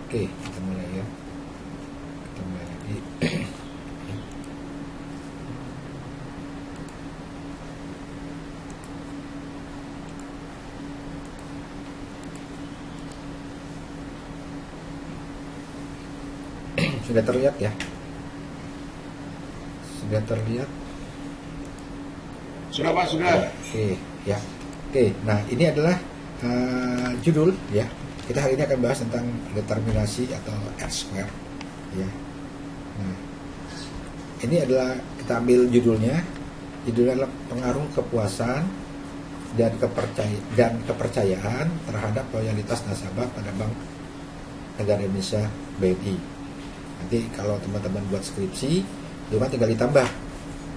Oke, kita mulai ya. Kita mulai lagi. Sudah terlihat ya? Sudah terlihat? Sudah Pak, sudah. Oke, ya. Oke, nah ini adalah judul ya. Kita hari ini akan bahas tentang determinasi atau R-square ya. Nah, ini adalah kita ambil judulnya. Judulnya adalah pengaruh kepuasan dan kepercayaan terhadap loyalitas nasabah pada Bank Negara Indonesia BNI. Nanti kalau teman-teman buat skripsi, cuma tinggal ditambah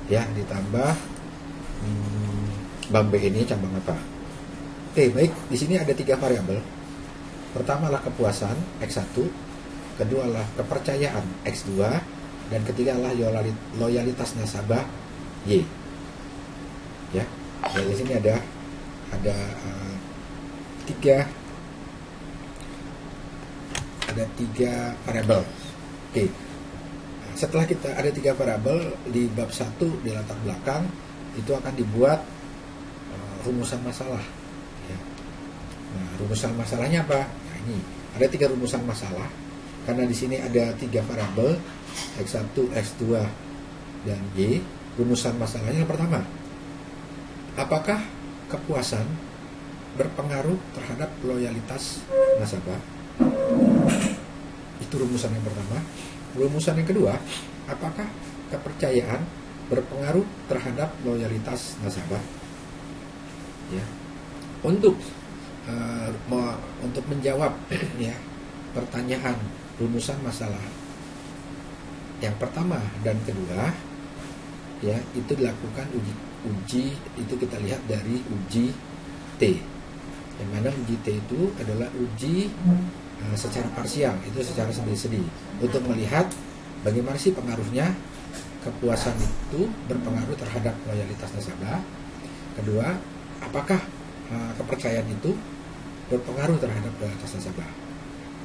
ya, ditambah Bank BNI cabang apa. Oke, baik. Di sini ada 3 variabel. Pertama adalah kepuasan X1, kedua adalah kepercayaan X2, dan ketiga adalah loyalitas nasabah Y. Ya, di sini ada tiga variabel. Oke. Setelah kita ada 3 variabel di bab 1 di latar belakang itu akan dibuat rumusan masalah. Ya. Nah, rumusan masalahnya apa? Nah, ini ada 3 rumusan masalah. Karena di sini ada 3 variabel X1, X2, dan Y. Rumusan masalahnya yang pertama, apakah kepuasan berpengaruh terhadap loyalitas nasabah? Itu rumusan yang pertama. Rumusan yang kedua, apakah kepercayaan berpengaruh terhadap loyalitas nasabah? Ya. Untuk menjawab ya pertanyaan rumusan masalah yang pertama dan kedua ya, itu dilakukan uji itu kita lihat dari uji T, yang mana uji T itu adalah uji secara parsial, itu secara sendiri-sendiri untuk melihat bagaimana sih pengaruhnya kepuasan itu berpengaruh terhadap loyalitas nasabah. Kedua, apakah kepercayaan itu berpengaruh terhadap loyalitas nasabah.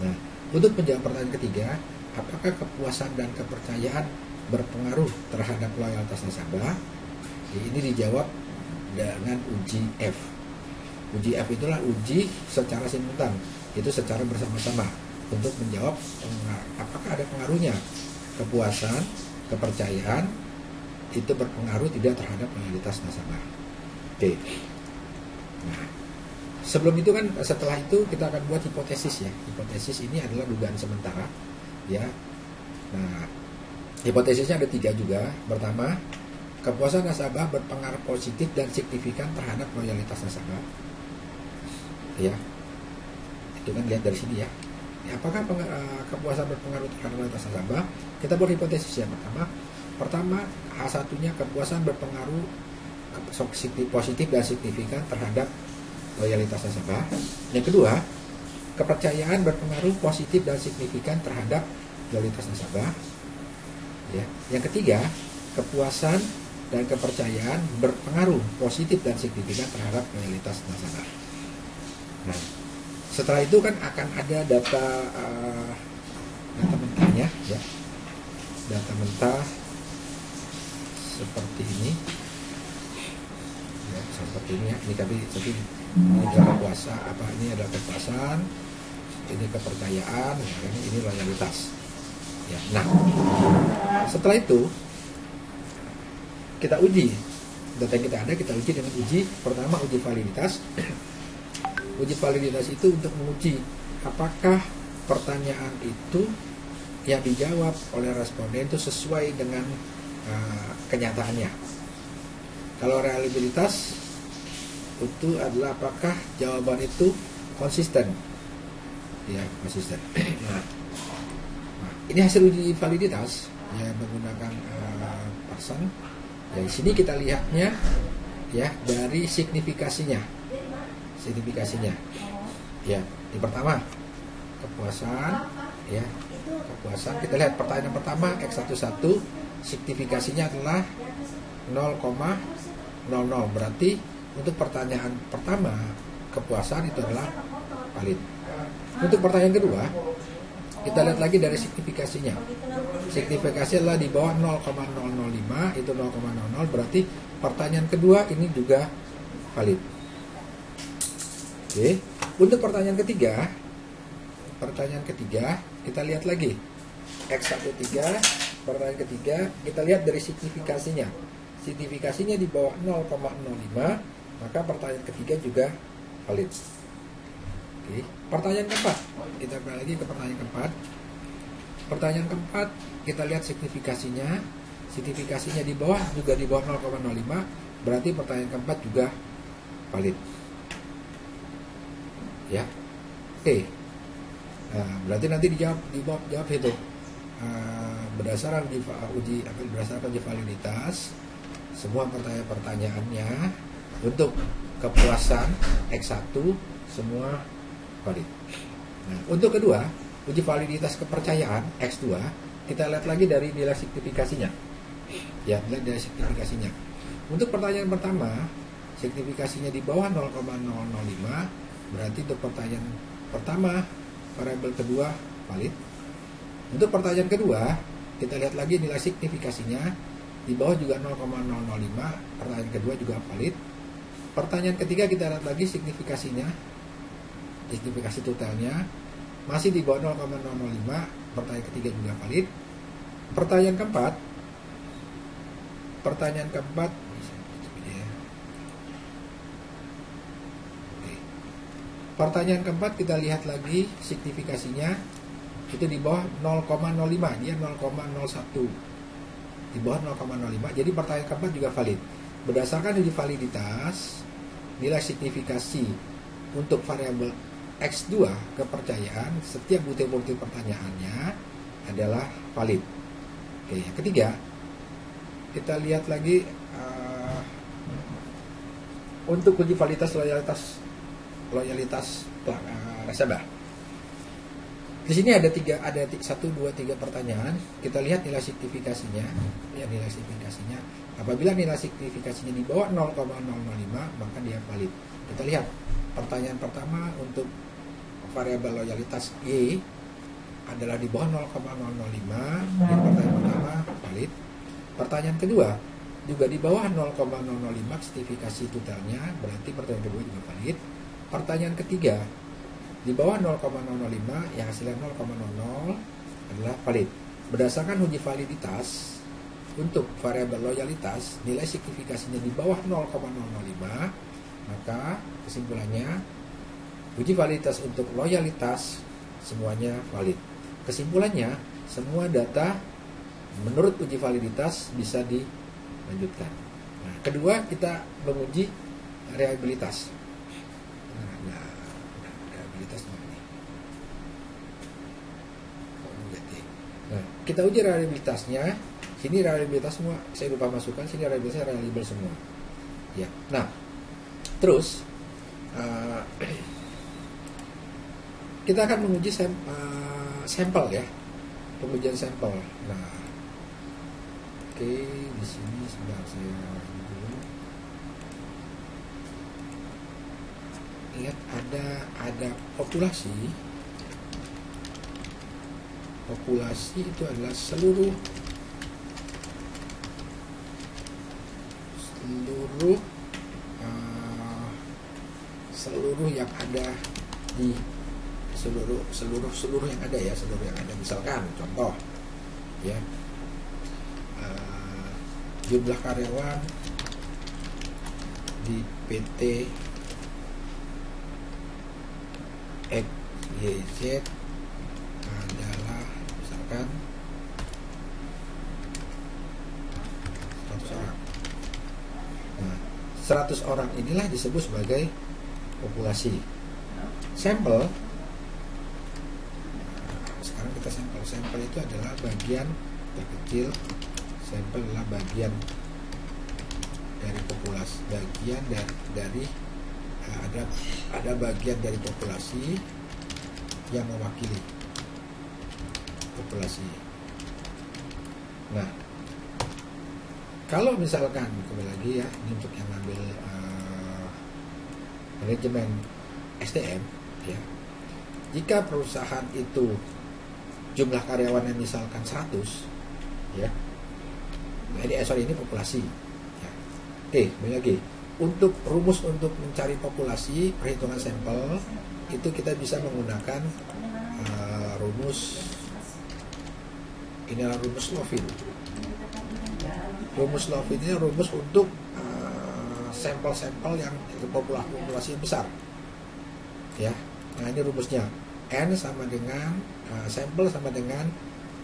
Nah, untuk menjawab pertanyaan ketiga, apakah kepuasan dan kepercayaan berpengaruh terhadap loyalitas nasabah? Ini dijawab dengan uji F. Uji F itulah uji secara simultan, itu secara bersama-sama untuk menjawab apakah ada pengaruhnya kepuasan, kepercayaan itu berpengaruh tidak terhadap loyalitas nasabah. Oke. Nah, sebelum itu kan, setelah itu kita akan buat hipotesis ya. Hipotesis ini adalah dugaan sementara ya. Nah, hipotesisnya ada 3 juga. Pertama, kepuasan nasabah berpengaruh positif dan signifikan terhadap loyalitas nasabah. Ya, itu kan lihat dari sini ya. Apakah kepuasan berpengaruh terhadap loyalitas nasabah? Kita buat hipotesis yang pertama, H1-nya kepuasan berpengaruh positif dan signifikan terhadap loyalitas nasabah. Yang kedua, kepercayaan berpengaruh positif dan signifikan terhadap loyalitas nasabah. Ya. Yang ketiga, kepuasan dan kepercayaan berpengaruh positif dan signifikan terhadap loyalitas nasabah. Nah, setelah itu kan akan ada data mentahnya, ya. Data mentah seperti ini, ya, seperti ini ya. Ini adalah kepuasan, ini adalah kepuasan, ini kepercayaan, ini loyalitas. Ya, nah, setelah itu kita uji data yang kita ada, kita uji dengan uji pertama, uji validitas. Uji validitas itu untuk menguji apakah pertanyaan itu yang dijawab oleh responden itu sesuai dengan kenyataannya. Kalau reliabilitas itu adalah apakah jawaban itu konsisten, ya konsisten. Nah, ini hasil uji validitas ya menggunakan Parson. Dari sini kita lihatnya ya dari signifikasinya. Ya, yang pertama kepuasan, ya kepuasan. Kita lihat pertanyaan pertama X11 signifikasinya adalah 0,00. Berarti untuk pertanyaan pertama kepuasan itu adalah valid. Untuk pertanyaan kedua kita lihat lagi dari signifikasinya. Signifikasi adalah di bawah 0,005, itu 0,00, berarti pertanyaan kedua ini juga valid. Oke. Untuk pertanyaan ketiga kita lihat lagi X13, pertanyaan ketiga kita lihat dari signifikasinya. Signifikasinya di bawah 0,05, maka pertanyaan ketiga juga valid. Oke. Pertanyaan keempat, kita kembali lagi ke pertanyaan keempat. Pertanyaan keempat kita lihat signifikasinya. Signifikasinya di bawah 0,05, berarti pertanyaan keempat juga valid. Ya, oke. Nah, berarti nanti dijawab itu berdasarkan uji validitas semua pertanyaannya untuk kepuasan X1 semua valid. Nah, untuk kedua uji validitas kepercayaan X2 kita lihat lagi dari nilai signifikasinya. Ya, lihat dari signifikasinya. Untuk pertanyaan pertama signifikasinya di bawah 0,005, berarti untuk pertanyaan pertama variabel kedua valid. Untuk pertanyaan kedua kita lihat lagi nilai signifikasinya di bawah juga 0,005, pertanyaan kedua juga valid. Pertanyaan ketiga kita lihat lagi signifikasinya, signifikasi totalnya masih di bawah 0,005, pertanyaan ketiga juga valid. Pertanyaan keempat Pertanyaan keempat kita lihat lagi signifikasinya itu di bawah 0,05, dia 0,01, di bawah 0,05. Jadi pertanyaan keempat juga valid. Berdasarkan uji validitas nilai signifikasi untuk variabel X2 kepercayaan setiap butir-butir pertanyaannya adalah valid. Oke, yang ketiga kita lihat lagi untuk uji validitas loyalitas nasabah. Di sini ada 1, 2, 3 pertanyaan. Kita lihat nilai signifikasinya. Ya, nilai signifikasinya. Apabila nilai signifikasinya di bawah 0,005, maka dia valid. Kita lihat pertanyaan pertama untuk variabel loyalitas Y adalah di bawah 0,005. Jadi pertanyaan pertama valid. Pertanyaan kedua juga di bawah 0,005 signifikasi totalnya, berarti pertanyaan kedua juga valid. Pertanyaan ketiga di bawah 0,005 yang hasilnya 0,00 adalah valid. Berdasarkan uji validitas untuk variabel loyalitas nilai signifikasinya di bawah 0,005, maka kesimpulannya uji validitas untuk loyalitas semuanya valid. Kesimpulannya semua data menurut uji validitas bisa dilanjutkan. Nah, kedua kita menguji reliabilitas. Nah, kita uji reliabilitasnya. Sini reliabilitas semua saya lupa masukkan. Sini reliabilitasnya reliable semua. Ya. Nah, terus kita akan menguji sampel ya, pengujian sampel. Nah, oke, di sini sebentar saya dulu. Lihat ada populasi itu adalah seluruh yang ada di seluruh yang ada ya, seluruh yang ada. Misalkan contoh ya, jumlah karyawan di PT XYZ adalah misalkan 100 orang. Nah, 100 orang inilah disebut sebagai populasi. Sampel, sekarang kita sampel itu adalah bagian terkecil. Sampel adalah bagian dari populasi, bagian dari ada bagian dari populasi yang mewakili populasi. Nah, kalau misalkan kembali lagi ya, ini untuk yang ngambil manajemen SDM ya, jika perusahaan itu jumlah karyawannya misalkan 100 ya, nah ini populasi ya. Oke, kembali lagi, untuk rumus untuk mencari populasi perhitungan sampel itu kita bisa menggunakan rumus, inilah rumus Lovin. Rumus Lovin ini rumus untuk sampel-sampel yang populasi yang besar ya. Nah, ini rumusnya, N sama dengan sampel sama dengan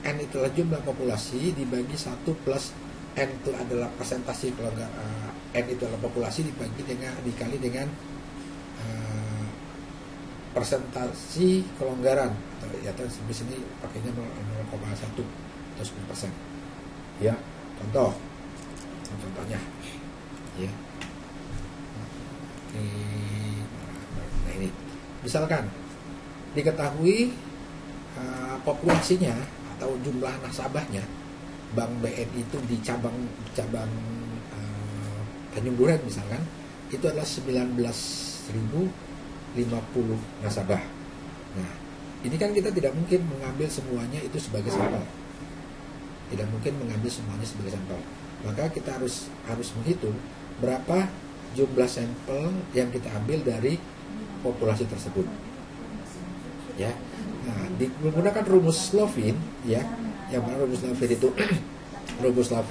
N itulah jumlah populasi dibagi 1 plus N itu adalah persentase N itu adalah populasi dikali dengan persentase kelonggaran, ya terus di sini pakainya 0,1 atau 10% ya. Contohnya ya. Nah, ini misalkan diketahui populasinya atau jumlah nasabahnya Bank BNI itu di cabang Tanjung Duren misalkan itu adalah 19.050 nasabah. Nah, ini kan kita tidak mungkin mengambil semuanya itu sebagai sampel. Tidak mungkin mengambil semuanya sebagai sampel. Maka kita harus menghitung berapa jumlah sampel yang kita ambil dari populasi tersebut. Ya. Nah, menggunakan rumus Lovin ya, yang mana rumus Lovin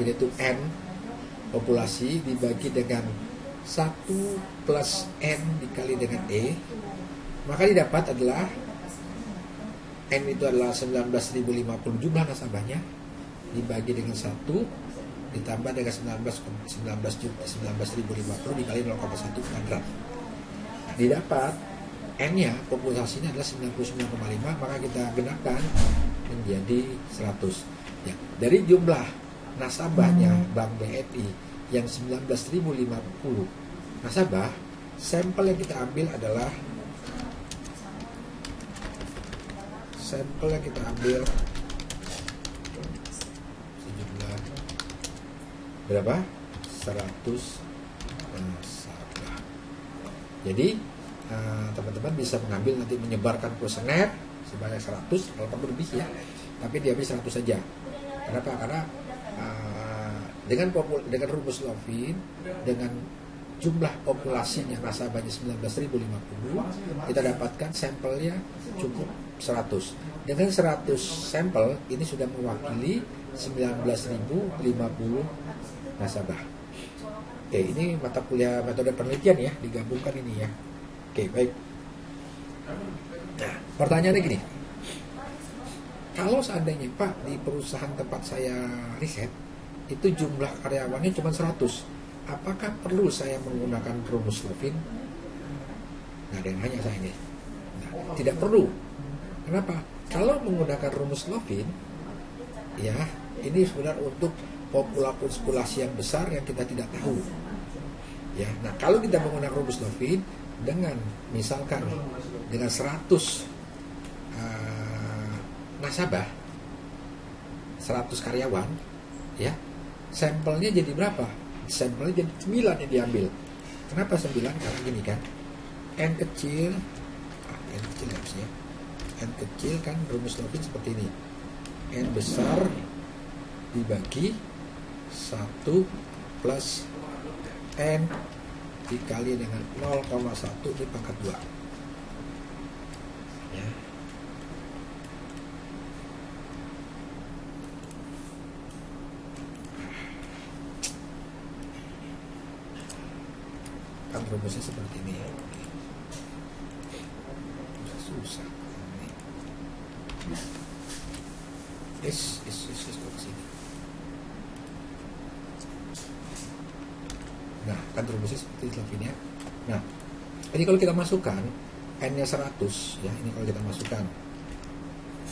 itu N populasi dibagi dengan 1 plus N dikali dengan E, maka didapat adalah N itu adalah 19.050 jumlah nasabahnya dibagi dengan 1 ditambah dengan 19.050 dikali 0,1 kuadrat. Nah, didapat N-nya populasinya adalah 99,5, maka kita genapkan menjadi 100. Ya, dari jumlah nasabahnya Bank BNI yang 19.050 nasabah, sampel yang kita ambil adalah sejumlah berapa? 100 nasabah. Jadi teman-teman bisa mengambil nanti menyebarkan kuesioner sebanyak 100 kalau perlu lebih ya, tapi diambil 100 saja. Kenapa? Karena dengan rumus Lovin, dengan jumlah populasinya nasabahnya 19.050, kita dapatkan sampelnya cukup 100. Dengan 100 sampel ini sudah mewakili 19.050 nasabah. Oke, ini mata kuliah metode penelitian ya, digabungkan ini ya. Oke, baik. Nah, pertanyaannya gini. Kalau seandainya Pak di perusahaan tempat saya riset itu jumlah karyawannya cuma 100, apakah perlu saya menggunakan rumus Lovin? Nah, ada yang nanya saya ini. Nah, tidak perlu. Kenapa? Kalau menggunakan rumus Lovin, ya ini sebenarnya untuk populasi yang besar yang kita tidak tahu. Ya, nah kalau kita menggunakan rumus Lovin dengan misalkan dengan 100 nasabah, 100 karyawan, ya sampelnya jadi berapa? Sampelnya jadi 9 yang diambil. Kenapa 9? Karena gini kan, N kecil harusnya, N kecil kan rumus Lovin seperti ini, N besar dibagi 1 plus N dikali dengan 0,1 di pangkat 2 ya. Kan rumusnya seperti ini ya. Susah kok sini. Nah, kan rumusnya seperti itu ini ya. Nah, ini kalau kita masukkan n-nya 100 ya, ini kalau kita masukkan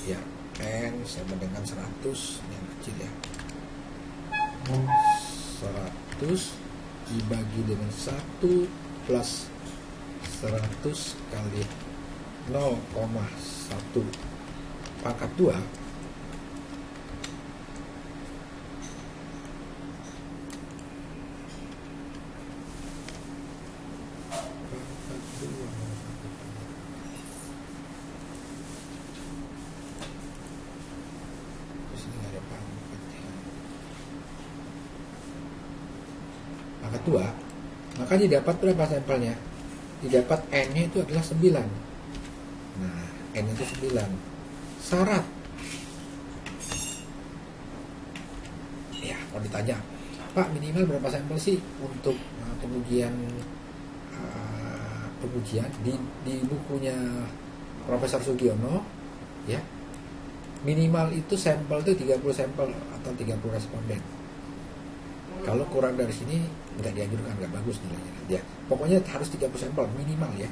ya n sama dengan 100 yang kecil ya, 100 dibagi dengan 1 plus 100 kali 0,1 pangkat 2 pangkat 2, maka didapat berapa sampelnya? Didapat n-nya itu adalah 9. Nah, n itu 9. Syarat ya, kalau ditanya, Pak, minimal berapa sampel sih untuk pengujian di bukunya Profesor Sugiono ya, minimal itu sampel itu 30 sampel atau 30 responden. Kalau kurang dari sini nggak dianjurkan, nggak bagus nilainya ya. Pokoknya harus 30 sampel minimal ya,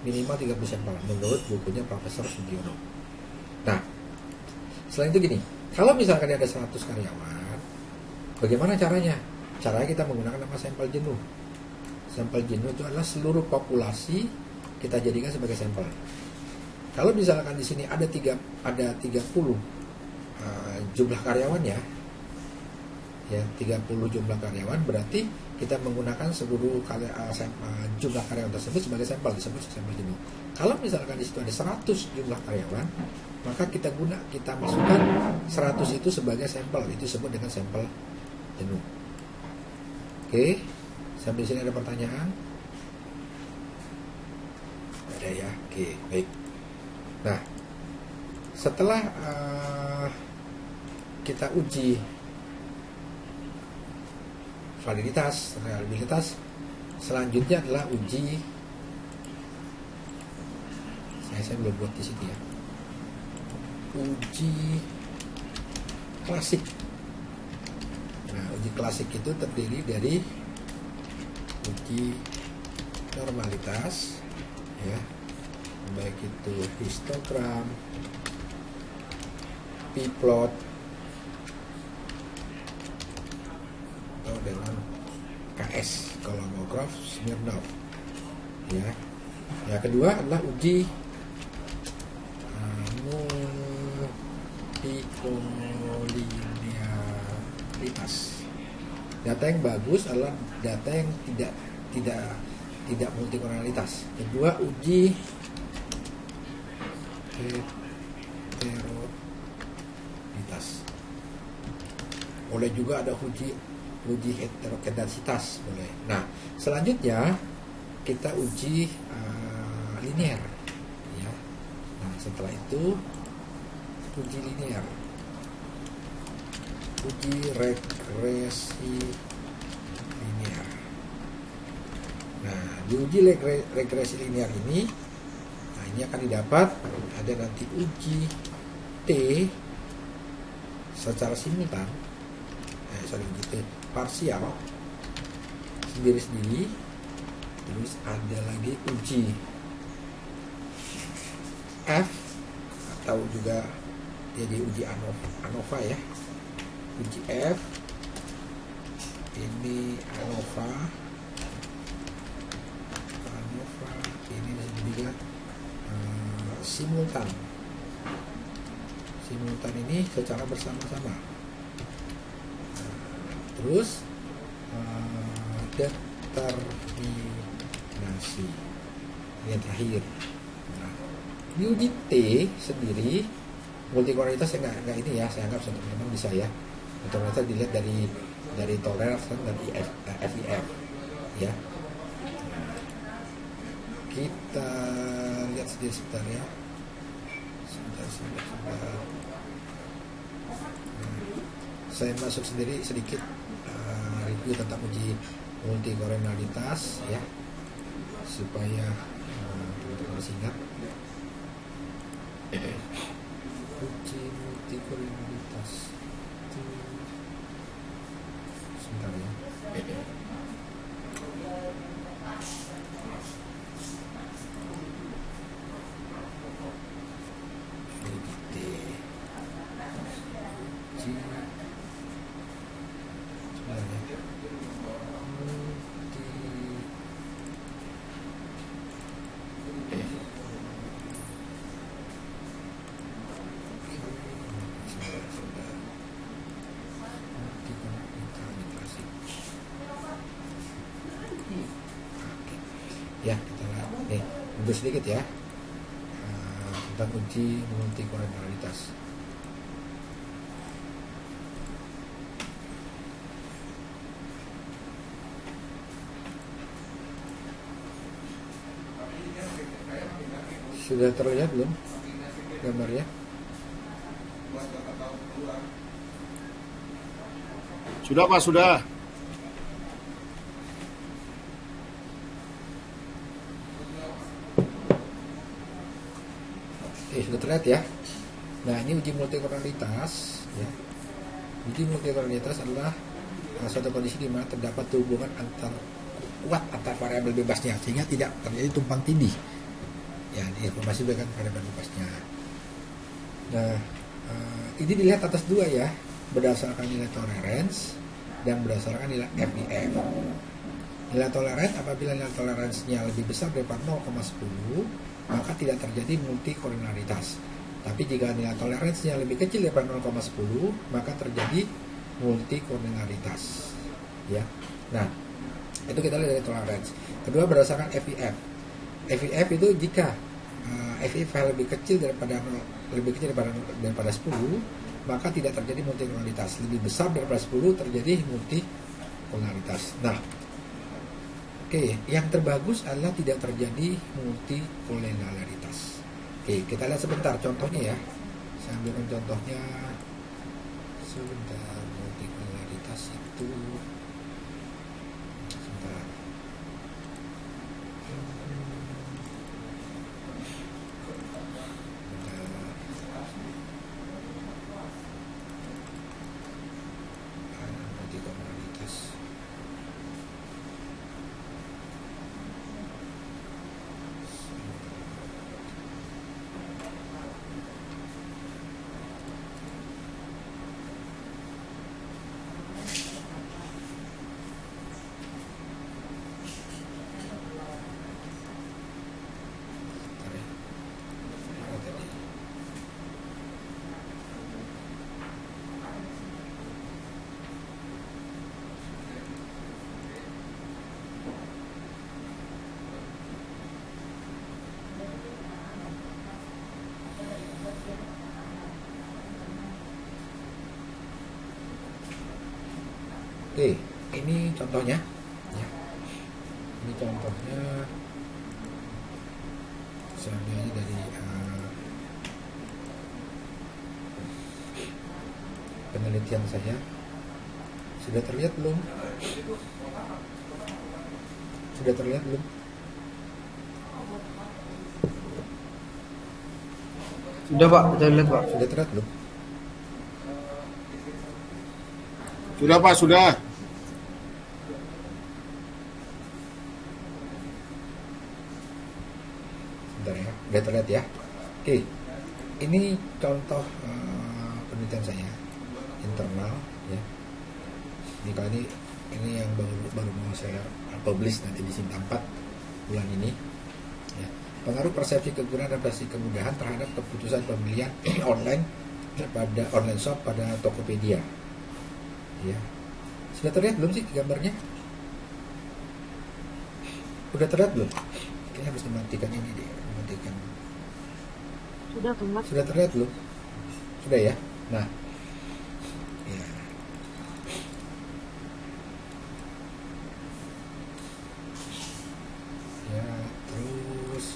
minimal 30 sampel menurut bukunya Profesor Sugiono. Nah, selain itu gini, kalau misalkan ada 100 karyawan, bagaimana caranya? Caranya kita menggunakan nama sampel jenuh. Sampel jenuh itu adalah seluruh populasi kita jadikan sebagai sampel. Kalau misalkan di sini ada 30 jumlah karyawannya ya, 30 jumlah karyawan, berarti kita menggunakan seluruh jumlah karyawan tersebut sebagai sampel, disebut sampel jenuh. Kalau misalkan di situ ada 100 jumlah karyawan, maka kita masukkan 100 itu sebagai sampel, itu disebut dengan sampel jenuh. Oke, sampai sini ada pertanyaan? Ada ya, oke, baik. Nah, setelah kita uji validitas, reliabilitas, selanjutnya adalah uji, saya belum buat di sini ya, uji klasik. Nah, uji klasik itu terdiri dari uji normalitas ya, baik itu histogram, p-plot, atau dengan KS, kolomograf Smirnov ya. Yang kedua adalah uji multikolinearitas. Data yang bagus adalah data yang tidak multikolinearitas. Kedua, uji heterogenitas. Boleh juga ada uji heterogenesitas boleh. Nah, selanjutnya kita uji linear ya. Nah, setelah itu uji linear, uji regresi linear. Nah, di uji regresi linear ini, nah ini akan didapat ada nanti uji T secara simultan, uji T parsial sendiri-sendiri, terus ada lagi uji F atau juga jadi uji ANOVA ya, uji F ini ANOVA ini juga simultan ini secara bersama-sama. Terus determinasi yang terakhir. Nah, di uji T sendiri multikolonialitas saya nggak ini ya, saya anggap teman-teman bisa ya. Multikolonialitas dilihat dari toleransi dan FIF ya. Kita lihat sebentar ya. Sebentar. Saya masuk sendiri sedikit review tentang uji multikolinearitas ya, supaya teman-teman masih ingat. Uji multikolinearitas sebentar ya. Ya, kita lihat nih, mundur sedikit ya. Tentang uji multikoordinalitas. Sudah terlihat belum gambarnya? Sudah Pak, sudah. Sudah terlihat ya. Nah, ini uji multikoordinalitas ya. Uji multikoordinalitas adalah suatu kondisi di mana terdapat hubungan kuat antar variabel bebasnya sehingga tidak terjadi tumpang tindih. Ya, informasi berikan variabel bebasnya. Nah, ini dilihat atas dua ya, berdasarkan nilai tolerance dan berdasarkan nilai FIF. Nilai tolerance, apabila nilai toleransinya lebih besar daripada 0,10, maka tidak terjadi multikoordinalitas. Tapi jika nilai toleransinya lebih kecil daripada 0,10, maka terjadi multikoordinalitas. Ya. Nah, itu kita lihat dari tolerance. Kedua berdasarkan FIF. FIF itu jika FIF lebih kecil daripada 10, maka tidak terjadi multikoordinalitas. Lebih besar daripada 10 terjadi multikoordinalitas. Nah, oke, yang terbagus adalah tidak terjadi multikoordinalitas. Oke, kita lihat sebentar contohnya ya. Saya ambilkan contohnya sebentar. Multikoordinalitas itu sebentar. Multikoordinalitas. Oke, ini contohnya. Ya. Ini contohnya saya ambil dari penelitian saya. Sudah terlihat belum? Sudah terlihat belum? Sudah Pak, kita lihat Pak. Sudah terlihat belum? Sudah Pak, sudah. Bentar ya, udah terlihat ya. Oke, ini contoh penelitian saya internal ya. Ini kali ini yang baru mau saya publish nanti di Sinta 4 bulan ini. Ya. Pengaruh persepsi kegunaan dan persepsi kemudahan terhadap keputusan pembelian online pada online shop pada Tokopedia. Ya. Sudah terlihat belum sih gambarnya? Udah terlihat belum? Kayaknya harus dimatikan ini deh, mematikan. Sudah Pak. Sudah terlihat belum? Sudah ya. Nah, ya. Ya, terus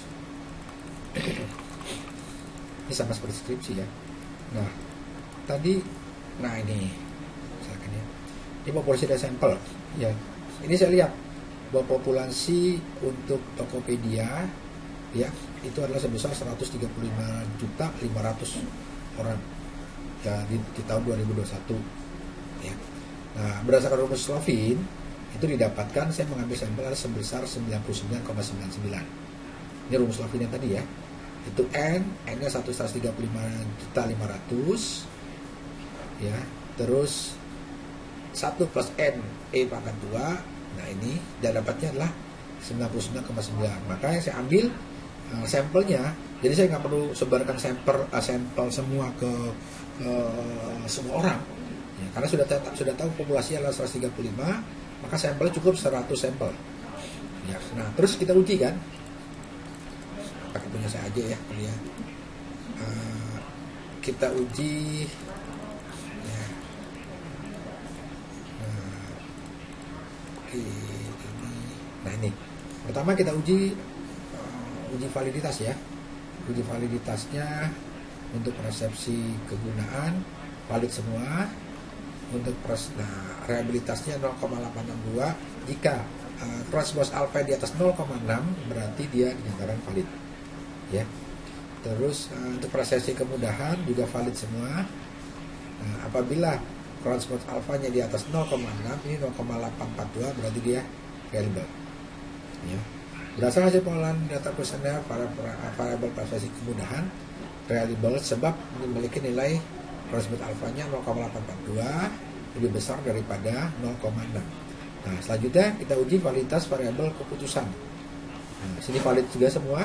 ini sama seperti skripsi ya. Nah, tadi, nah ini, misalkan ya, ini populasi dari sampel. Ya, ini saya lihat bahwa populasi untuk Tokopedia ya itu adalah sebesar 135.500.000 orang ya di tahun 2021 ya. Nah, berdasarkan rumus Slovin itu didapatkan, saya mengambil sampel sebesar 99,99. Ini rumus Slovinnya tadi ya. Itu N-nya 135.500.000 ya. Terus 1 plus N E pangkat 2. Nah, ini dan dapatnya adalah 99,9. Makanya saya ambil sampelnya. Jadi saya nggak perlu sebarkan sampel semua ke semua orang. Ya, karena sudah tahu populasi adalah 135, maka sampelnya cukup 100 sampel. Ya, nah terus kita uji kan, pakai punya saya aja ya kalian. Kita uji ya. Oke, ini. Nah ini pertama kita uji validitas ya. Uji validitasnya untuk persepsi kegunaan valid semua. Untuk rehabilitasnya 0,862. Jika transpose alpha di atas 0,6 berarti dia dinyatakan valid ya. Terus untuk persepsi kemudahan juga valid semua. Apabila transpose alfanya di atas 0,6, ini 0,842 berarti dia reliable ya. Berdasarkan hasil pengolahan data kuesioner variabel persepsi kemudahan reliable sebab memiliki nilai transpose alfanya 0,842 lebih besar daripada 0,6. Nah, selanjutnya kita uji validitas variabel keputusan. Nah, sini valid juga semua.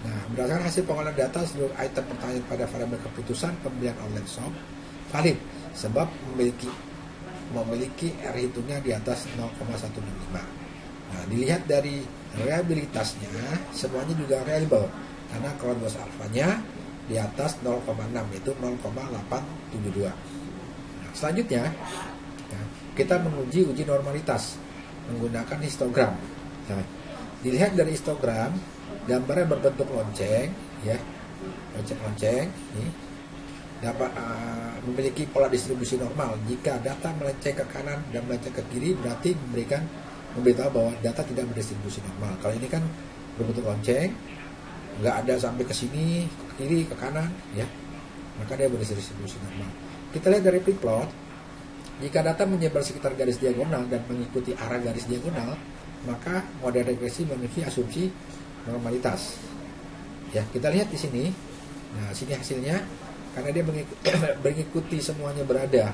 Nah, berdasarkan hasil pengolahan data seluruh item pertanyaan pada variabel keputusan pembelian online shop valid sebab memiliki R hitungnya di atas 0,165. Nah, dilihat dari reliabilitasnya semuanya juga reliable karena transpose alfanya di atas 0,6 yaitu 0,872. Nah, selanjutnya kita menguji uji normalitas menggunakan histogram. Nah, dilihat dari histogram gambarnya berbentuk lonceng ya, lonceng ini dapat memiliki pola distribusi normal. Jika data melenceng ke kanan dan melenceng ke kiri berarti memberitahu bahwa data tidak berdistribusi normal. Kalau ini kan berbentuk lonceng, nggak ada sampai ke sini, ke kiri, ke kanan ya, maka dia berdistribusi normal. Kita lihat dari plot, jika data menyebar sekitar garis diagonal dan mengikuti arah garis diagonal, maka model regresi memiliki asumsi normalitas. Ya, kita lihat di sini. Nah, sini hasilnya karena dia mengikuti semuanya berada.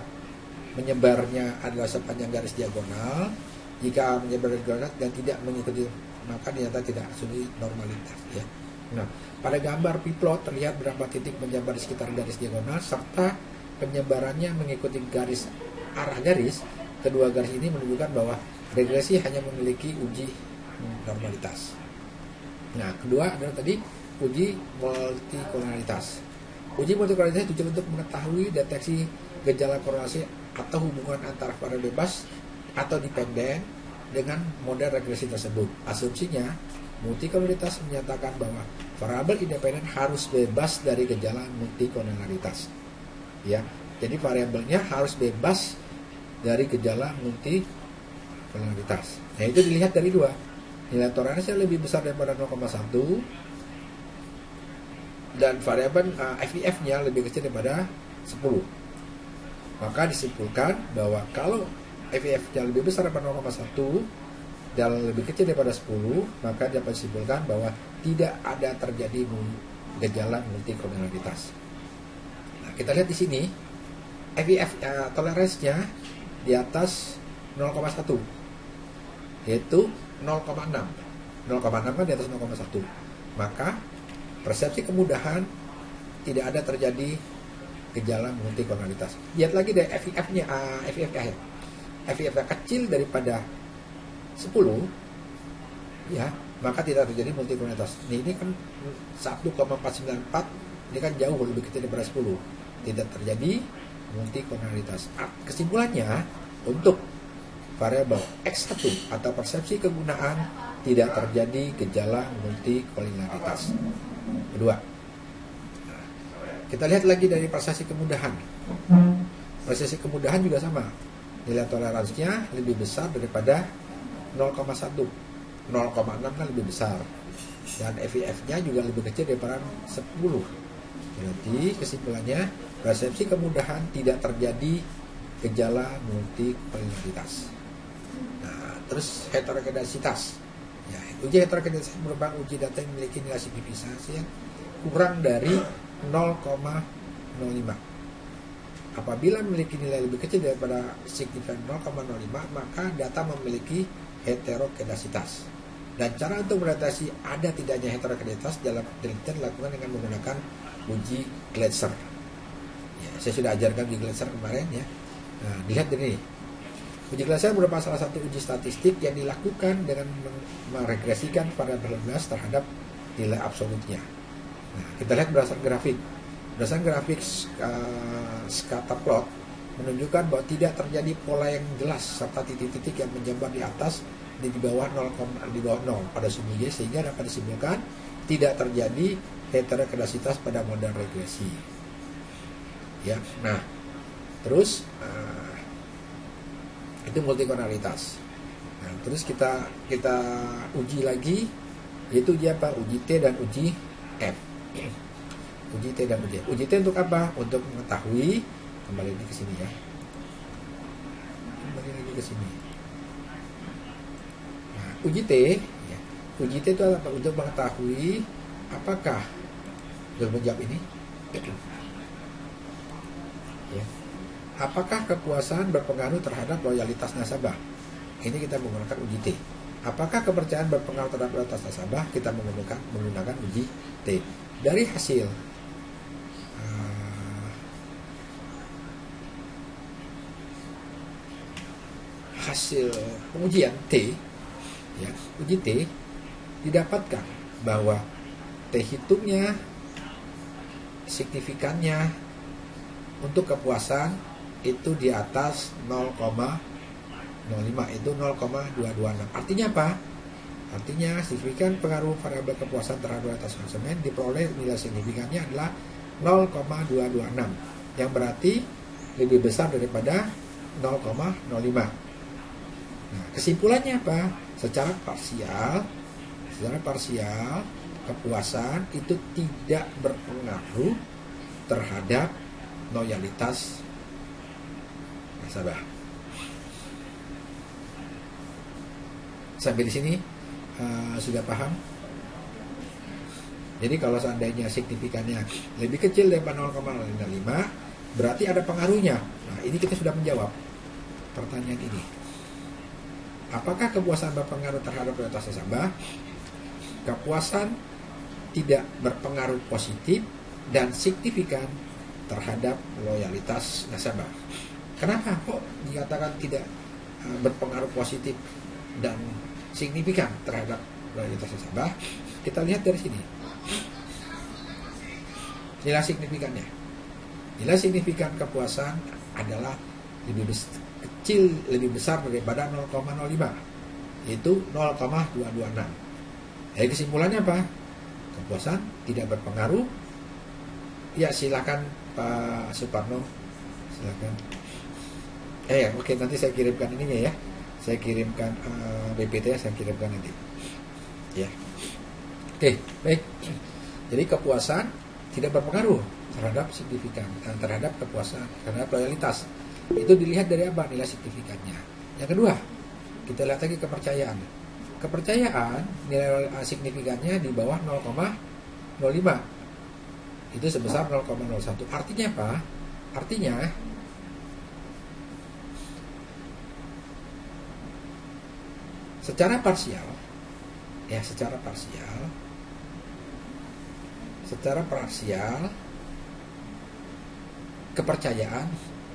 Menyebarnya adalah sepanjang garis diagonal. Jika menyebar diagonal dan tidak mengikuti, maka ternyata tidak asumsi normalitas ya. Nah, pada gambar plot terlihat berapa titik menyebar di sekitar garis diagonal serta penyebarannya mengikuti arah garis. Kedua garis ini menunjukkan bahwa regresi hanya memiliki uji normalitas. Nah, kedua adalah tadi uji multikolonialitas. Uji multikolonialitas tujuan untuk mengetahui deteksi gejala korelasi atau hubungan antara variabel bebas atau dependen dengan model regresi tersebut. Asumsinya, multikolonialitas menyatakan bahwa variabel independen harus bebas dari gejala multikolonialitas. Ya, jadi variabelnya harus bebas dari gejala multikolonialitas. Nah, itu dilihat dari dua. Nilai toleransinya lebih besar daripada 0,1 dan variabel FIF-nya lebih kecil daripada 10. Maka disimpulkan bahwa kalau FIF-nya lebih besar daripada 0,1 dan lebih kecil daripada 10, maka dapat disimpulkan bahwa tidak ada terjadi gejala multikolonialitas. Nah, kita lihat di sini FIF toleransinya di atas 0,1 yaitu 0,6 kan di atas 0,1, maka persepsi kemudahan tidak ada terjadi gejala multikolonialitas. Lihat lagi dari FIF-nya, FIF-nya kecil daripada 10 ya, maka tidak terjadi multikolonialitas. Ini kan 1,494, ini kan jauh lebih kecil daripada 10, tidak terjadi multikolonialitas. Kesimpulannya, untuk variabel X1 atau persepsi kegunaan tidak terjadi gejala multikolonialitas. Kedua, kita lihat lagi dari persepsi kemudahan. Persepsi kemudahan juga sama. Nilai toleransinya lebih besar daripada 0,1. 0,6 kan lebih besar. Dan FIF-nya juga lebih kecil daripada 10. Berarti kesimpulannya persepsi kemudahan tidak terjadi gejala multikolonialitas. Nah, terus heterogenesitas. Ya, uji heterogenesitas merupakan uji data yang memiliki nilai signifikasi yang kurang dari 0,05. Apabila memiliki nilai lebih kecil daripada signifikan 0,05, maka data memiliki heterogenesitas. Dan cara untuk mendeteksi ada tidaknya heterogenesitas dalam penelitian dilakukan dengan menggunakan uji Glasser. Ya, saya sudah ajarkan di Glasser kemarin ya. Nah, dilihat ini. Uji kelasnya merupakan salah satu uji statistik yang dilakukan dengan meregresikan variabel luas terhadap nilai absolutnya. Nah, kita lihat berdasarkan grafik. Berdasarkan grafik scatter plot menunjukkan bahwa tidak terjadi pola yang jelas serta titik-titik yang menjambar di atas di bawah 0, di bawah 0 pada sumbu Y, sehingga dapat disimpulkan tidak terjadi heterogenesitas pada model regresi. Ya, nah, terus itu multikonalitas. Nah, terus kita uji lagi, yaitu uji apa? Uji T dan uji F. Uji T dan uji F. Uji T untuk apa? Untuk mengetahui, kembali lagi ke sini ya. Kembali lagi ke sini. Nah, uji T, ya. Uji T itu apa? Untuk mengetahui apakah, untuk menjawab ini, ya. Apakah kepuasan berpengaruh terhadap loyalitas nasabah? Ini kita menggunakan uji T. Apakah kepercayaan berpengaruh terhadap loyalitas nasabah? Kita menggunakan uji T. Dari hasil pengujian T, ya, uji T didapatkan bahwa T hitungnya, signifikannya untuk kepuasan itu di atas 0,05, itu 0,226. Artinya apa? Artinya signifikan pengaruh variabel kepuasan terhadap loyalitas konsumen diperoleh nilai signifikannya adalah 0,226, yang berarti lebih besar daripada 0,05. Nah, kesimpulannya apa? Secara parsial kepuasan itu tidak berpengaruh terhadap loyalitas nasabah. Sampai di sini sudah paham? Jadi kalau seandainya signifikannya lebih kecil daripada 0,05, berarti ada pengaruhnya. Nah, ini kita sudah menjawab pertanyaan ini. Apakah kepuasan berpengaruh terhadap loyalitas nasabah? Kepuasan tidak berpengaruh positif dan signifikan terhadap loyalitas nasabah. Kenapa kok dikatakan tidak berpengaruh positif dan signifikan terhadap loyalitas nasabah? Kita lihat dari sini. Nilai signifikannya. Nilai signifikan kepuasan adalah lebih besar daripada 0,05, yaitu 0,226. Jadi kesimpulannya apa? Kepuasan tidak berpengaruh. Ya, silakan Pak Suparno, silakan. Oke, nanti saya kirimkan ininya ya. Saya kirimkan BPT, saya kirimkan nanti. Ya. Oke, baik. Jadi kepuasan tidak berpengaruh terhadap signifikan, terhadap kepuasan, terhadap loyalitas. Itu dilihat dari apa? Nilai signifikannya. Yang kedua, kita lihat lagi kepercayaan. Kepercayaan nilai signifikannya di bawah 0,05. Itu sebesar 0,01. Artinya apa? Artinya secara parsial kepercayaan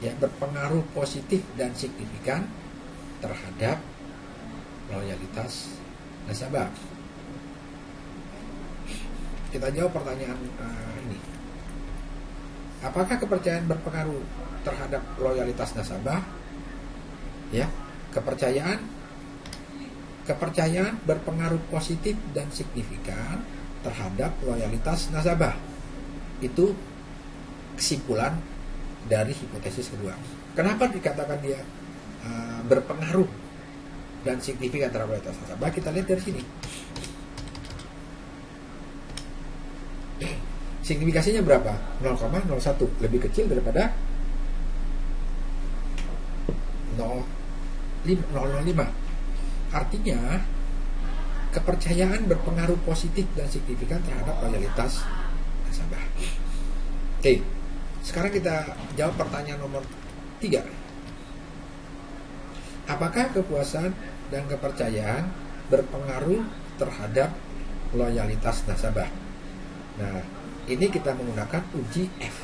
ya berpengaruh positif dan signifikan terhadap loyalitas nasabah. Kita jawab pertanyaan ini. Apakah kepercayaan berpengaruh terhadap loyalitas nasabah? Ya, kepercayaan berpengaruh positif dan signifikan terhadap loyalitas nasabah. Itu kesimpulan dari hipotesis kedua. Kenapa dikatakan dia berpengaruh dan signifikan terhadap loyalitas nasabah? Kita lihat dari sini. Signifikasinya berapa? 0,01, lebih kecil daripada 0,05. Artinya kepercayaan berpengaruh positif dan signifikan terhadap loyalitas nasabah. Oke, sekarang kita jawab pertanyaan nomor 3. Apakah kepuasan dan kepercayaan berpengaruh terhadap loyalitas nasabah? Nah, ini kita menggunakan uji F.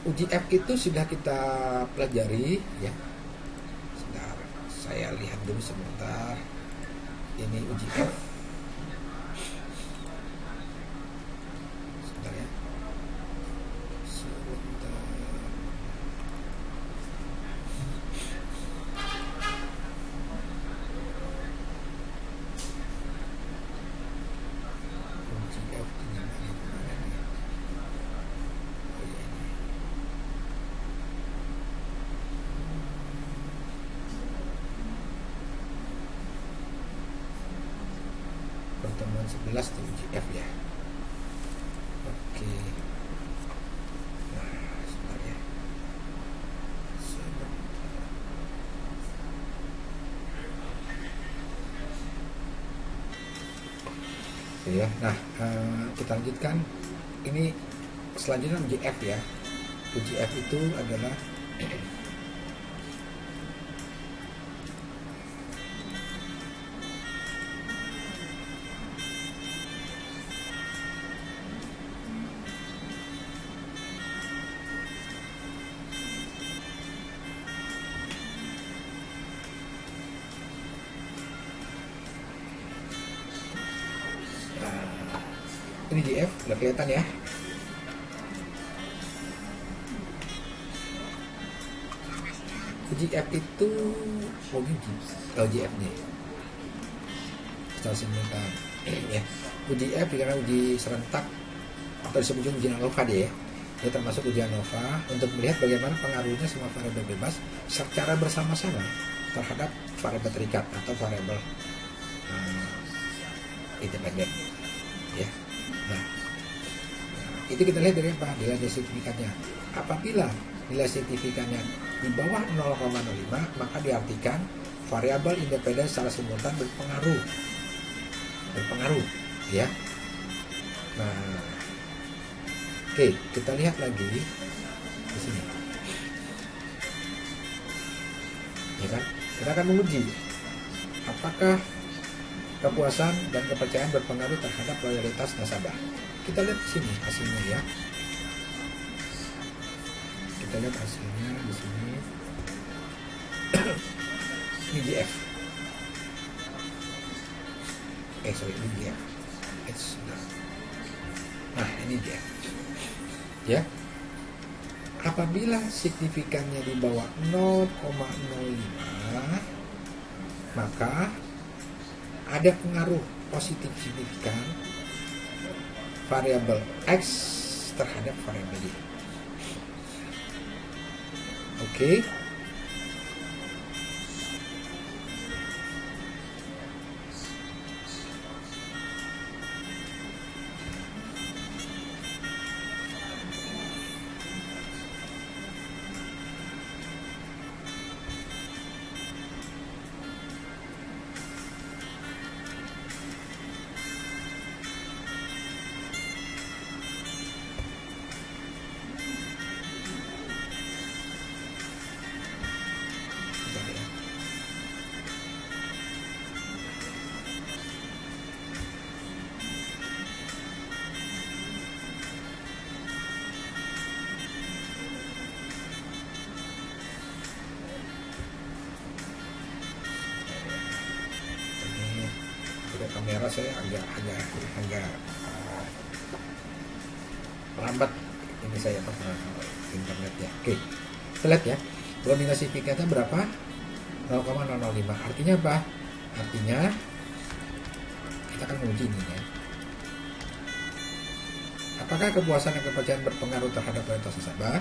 uji F itu sudah kita pelajari ya. Sebentar, saya lihat dulu sebentar. Ini uji F. Sebentar ya. Sebentar. Uji F ini mana nih? Oh iya ini. Pertemuan 11 tuh uji F ya. Oke. Nah, sebentar ya. Sebentar. Oke ya. Nah, kita lanjutkan. Ini selanjutnya uji F ya. Uji F itu adalah ini uji F, udah kelihatan ya. Uji F itu uji F nih. Kita simultan ya. Uji F karena uji serentak atau disebut uji ANOVA deh ya. Dia termasuk uji ANOVA untuk melihat bagaimana pengaruhnya semua variabel bebas secara bersama-sama terhadap variabel terikat atau variabel independen ya. Nah, itu kita lihat dari apa? Nilai signifikannya. Apabila nilai signifikannya di bawah 0,05, maka diartikan variabel independen secara simultan berpengaruh ya. Nah, oke, kita lihat lagi di sini ya kan, kita akan menguji apakah kepuasan dan kepercayaan berpengaruh terhadap loyalitas nasabah. Kita lihat di sini hasilnya ya. Kita lihat hasilnya di sini. Ini GF. Ini GF. Nah, ini GF. Ya. Apabila signifikannya di bawah 0,05, maka ada pengaruh positif signifikan variabel X terhadap variabel Y. Oke. Kamera saya agak lambat ini saya internetnya. Oke, kita lihat ya. Bahwa nilai signifikannya berapa? 0,005. Artinya apa? Artinya kita akan menguji ini ya. Apakah kepuasan dan kepercayaan berpengaruh terhadap loyalitas nasabah?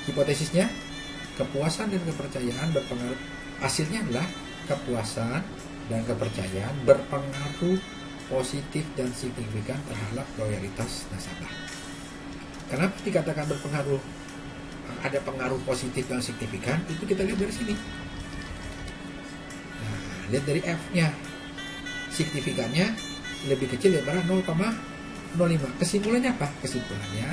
Hipotesisnya, kepuasan dan kepercayaan berpengaruh. Hasilnya adalah kepuasan dan kepercayaan berpengaruh positif dan signifikan terhadap loyalitas nasabah. Kenapa dikatakan berpengaruh? Ada pengaruh positif dan signifikan, itu kita lihat dari sini. Nah, lihat dari F-nya. Signifikannya lebih kecil daripada 0,05. Kesimpulannya apa? Kesimpulannya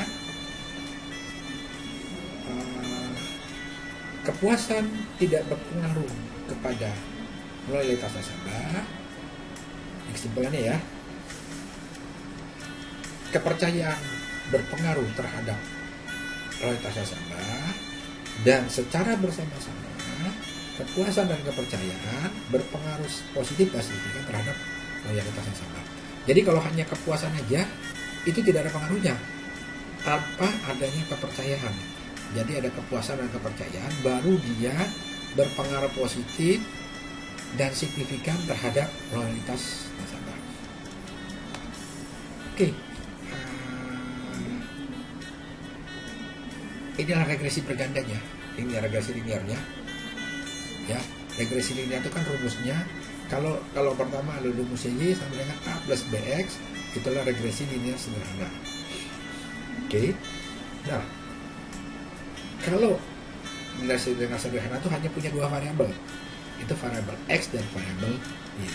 kepuasan tidak berpengaruh kepada loyalitas nasabah. Kesimpulannya ya, kepercayaan berpengaruh terhadap loyalitas nasabah, dan secara bersama-sama kepuasan dan kepercayaan berpengaruh positif dan signifikan terhadap loyalitas nasabah. Jadi kalau hanya kepuasan aja itu tidak ada pengaruhnya tanpa adanya kepercayaan. Jadi ada kepuasan dan kepercayaan baru dia berpengaruh positif dan signifikan terhadap loyalitas nasabah. Oke. Inilah regresi bergandanya. Ini regresi linearnya. Ya, regresi linear itu kan rumusnya kalau pertama ada rumusnya Y sama dengan A plus BX, itulah regresi linear sederhana. Oke. Nah, kalau regresi linear sederhana itu hanya punya dua variabel. Itu variabel X dan variabel Y.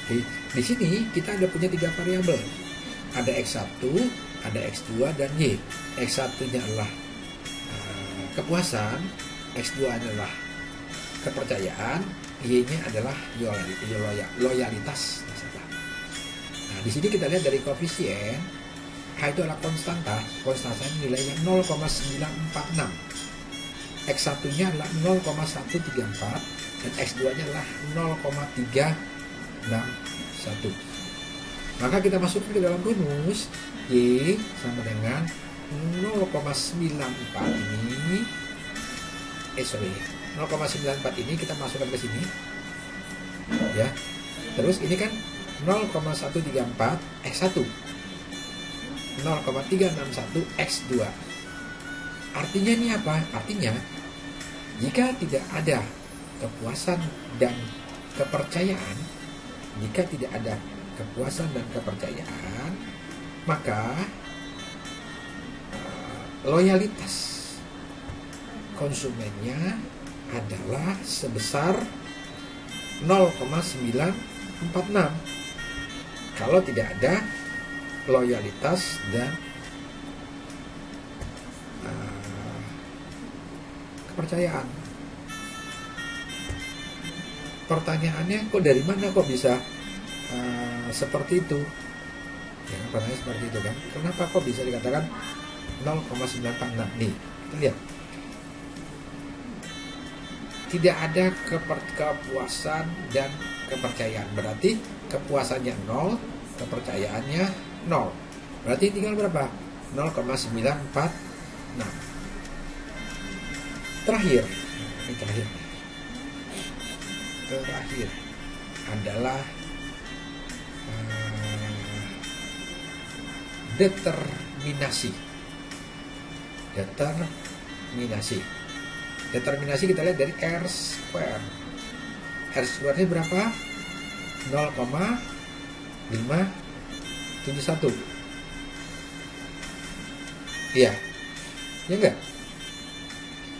Oke. Di sini kita ada punya tiga variabel. Ada X1, ada X2 dan Y. X1-nya adalah kepuasan, X2 adalah kepercayaan, Y-nya adalah loyalitas nasabah. Nah, di sini kita lihat dari koefisien H itu adalah konstanta nilainya 0,946. X1-nya adalah 0,134 dan X2-nya adalah 0,361. Maka kita masukkan ke dalam rumus Y sama dengan 0,94 ini 0,94 ini kita masukkan ke sini ya. Terus ini kan 0,134 X1, 0,361 X2. Artinya ini apa? Artinya jika tidak ada kepuasan dan kepercayaan, maka loyalitas konsumennya adalah sebesar 0,946 kalau tidak ada loyalitas dan kepercayaan. Pertanyaannya, kok dari mana kok bisa seperti itu? Ya, pertanyaan seperti itu kan? Kenapa kok bisa dikatakan 0,946? Nih, kita lihat. Tidak ada kepuasan dan kepercayaan. Berarti kepuasannya 0, kepercayaannya 0. Berarti tinggal berapa? 0,946. Terakhir, ini terakhir adalah determinasi. Determinasi kita lihat dari R square. R square nya berapa? 0,571. Iya. Ya enggak?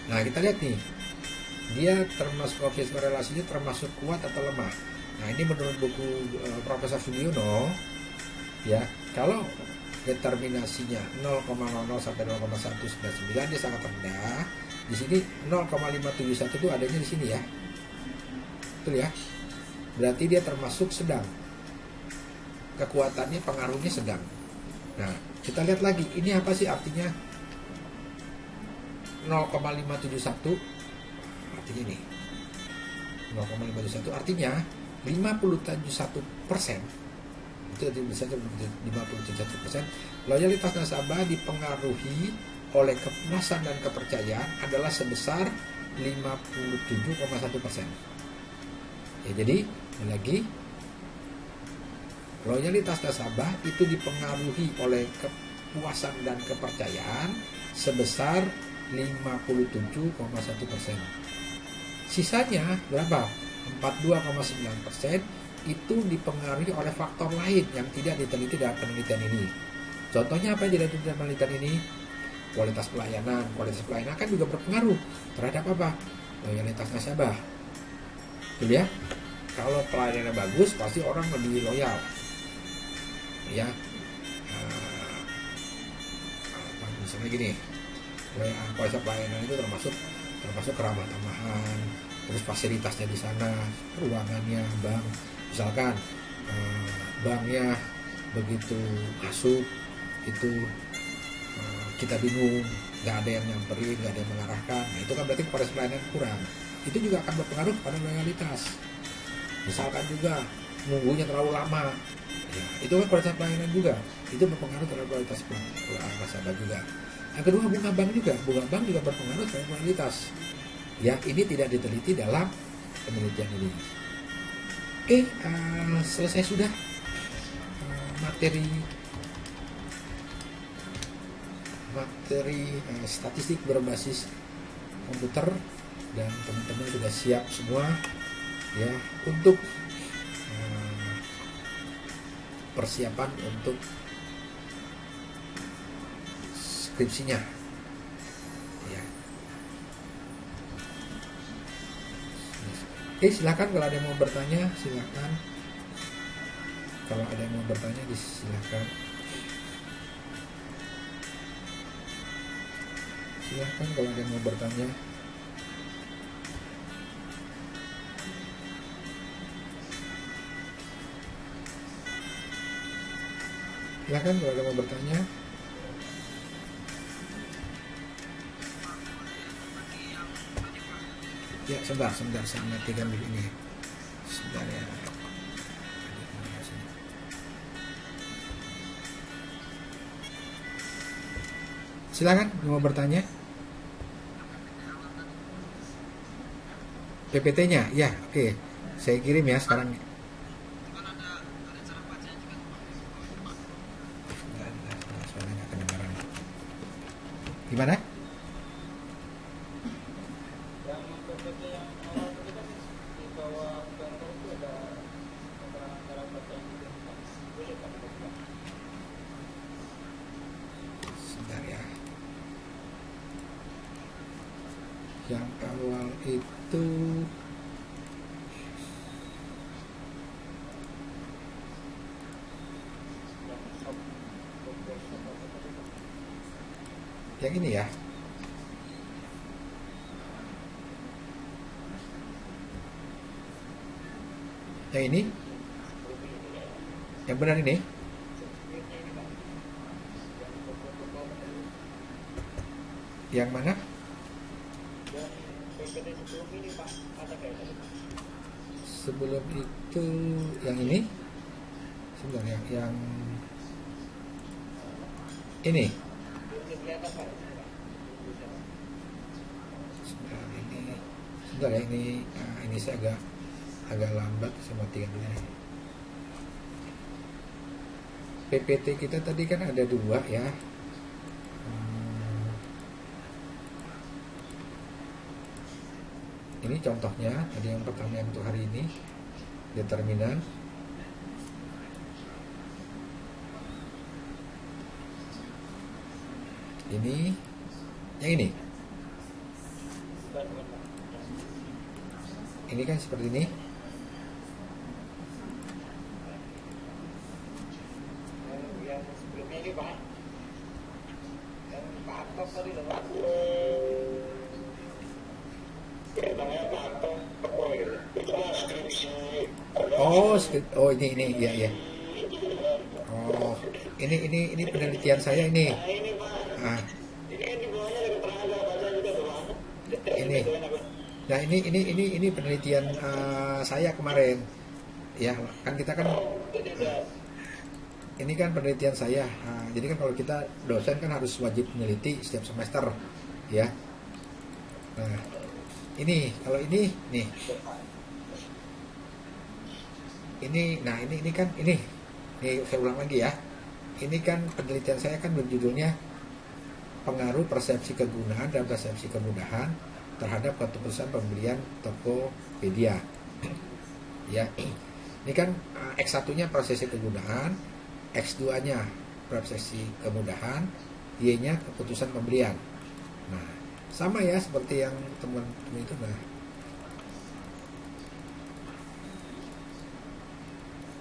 Nah, kita lihat nih. Dia termasuk koefisien korelasinya termasuk kuat atau lemah. Nah, ini menurut buku Profesor Sugiono ya, kalau determinasinya 0,00 sampai 0,199 dia sangat rendah. Di sini 0,571 itu adanya di sini ya. Betul ya? Berarti dia termasuk sedang. Kekuatannya, pengaruhnya sedang. Nah, kita lihat lagi. Ini apa sih artinya 0,571? Artinya ini. 0,571 artinya 51%. Itu bisa 51% loyalitas nasabah dipengaruhi oleh kepuasan dan kepercayaan adalah sebesar 57,1%. Ya, jadi lagi loyalitas nasabah itu dipengaruhi oleh kepuasan dan kepercayaan sebesar 57,1%. Sisanya berapa? 42,9% itu dipengaruhi oleh faktor lain yang tidak diteliti dalam penelitian ini. Contohnya apa yang tidak diteliti dalam penelitian ini? Kualitas pelayanan kan juga berpengaruh terhadap apa? Loyalitas nasabah. Betul ya? Kalau pelayanannya bagus, pasti orang lebih loyal. Ya, misalnya gini, kualitas pelayanan itu termasuk keramah tamahan, terus fasilitasnya di sana, ruangannya, bank, misalkan banknya begitu masuk itu kita bingung nggak ada yang nyamperin, nggak ada yang mengarahkan. Nah, itu kan berarti kualitas pelayanan kurang. Itu juga akan berpengaruh pada loyalitas. Misalkan juga nunggunya terlalu lama, ya, itu kan kualitas pelayanan juga. Itu berpengaruh terhadap kualitas nasabah juga. Yang kedua, bunga bank juga berpengaruh terhadap kualitas. Ya, ini tidak diteliti dalam penelitian ini. Oke, selesai sudah materi statistik berbasis komputer, dan teman-teman sudah siap semua ya untuk persiapan untuk skripsinya ya. Oke, silakan kalau ada yang mau bertanya, silakan. Kalau ada yang mau bertanya, silakan. Silahkan kalau ada yang mau bertanya. Silahkan kalau ada yang mau bertanya. Ya, sebentar, saya matikan dulu ini. Sebentar ya. Silakan mau bertanya. PPT-nya, ya, oke. Saya kirim ya sekarang. Suaranya nggak kedengaran. Gimana? Sebentar ya. Yang awal itu yang ini ya. Yang ini. Yang benar ini. Yang mana? Sebelum itu yang ini. Sebentar ya, yang ini. Sebentar ya, ini saya agak lambat, saya matikan dulu nih. PPT kita tadi kan ada 2 ya. Ini contohnya, tadi yang pertama yang untuk hari ini, determinan. Ini, yang ini. Ini kan seperti ini. Yang sebelumnya ini Pak, yang Pak Aktor tadi loh Pak. Oh ini ya. Oh, ini penelitian saya ini. Ini. Nah, ini penelitian saya kemarin. Ya, kan kita kan ini kan penelitian saya. Jadi kan kalau kita dosen kan harus wajib meneliti setiap semester, ya. Nah, ini kalau ini nih. Ini kan ini saya ulang lagi ya. Ini kan penelitian saya kan berjudulnya pengaruh persepsi kegunaan dan persepsi kemudahan terhadap keputusan pembelian Tokopedia. Ya. Ini kan X1-nya persepsi kegunaan, X2-nya persepsi kemudahan, Y-nya keputusan pembelian. Nah, sama ya seperti yang teman-teman itu. Nah,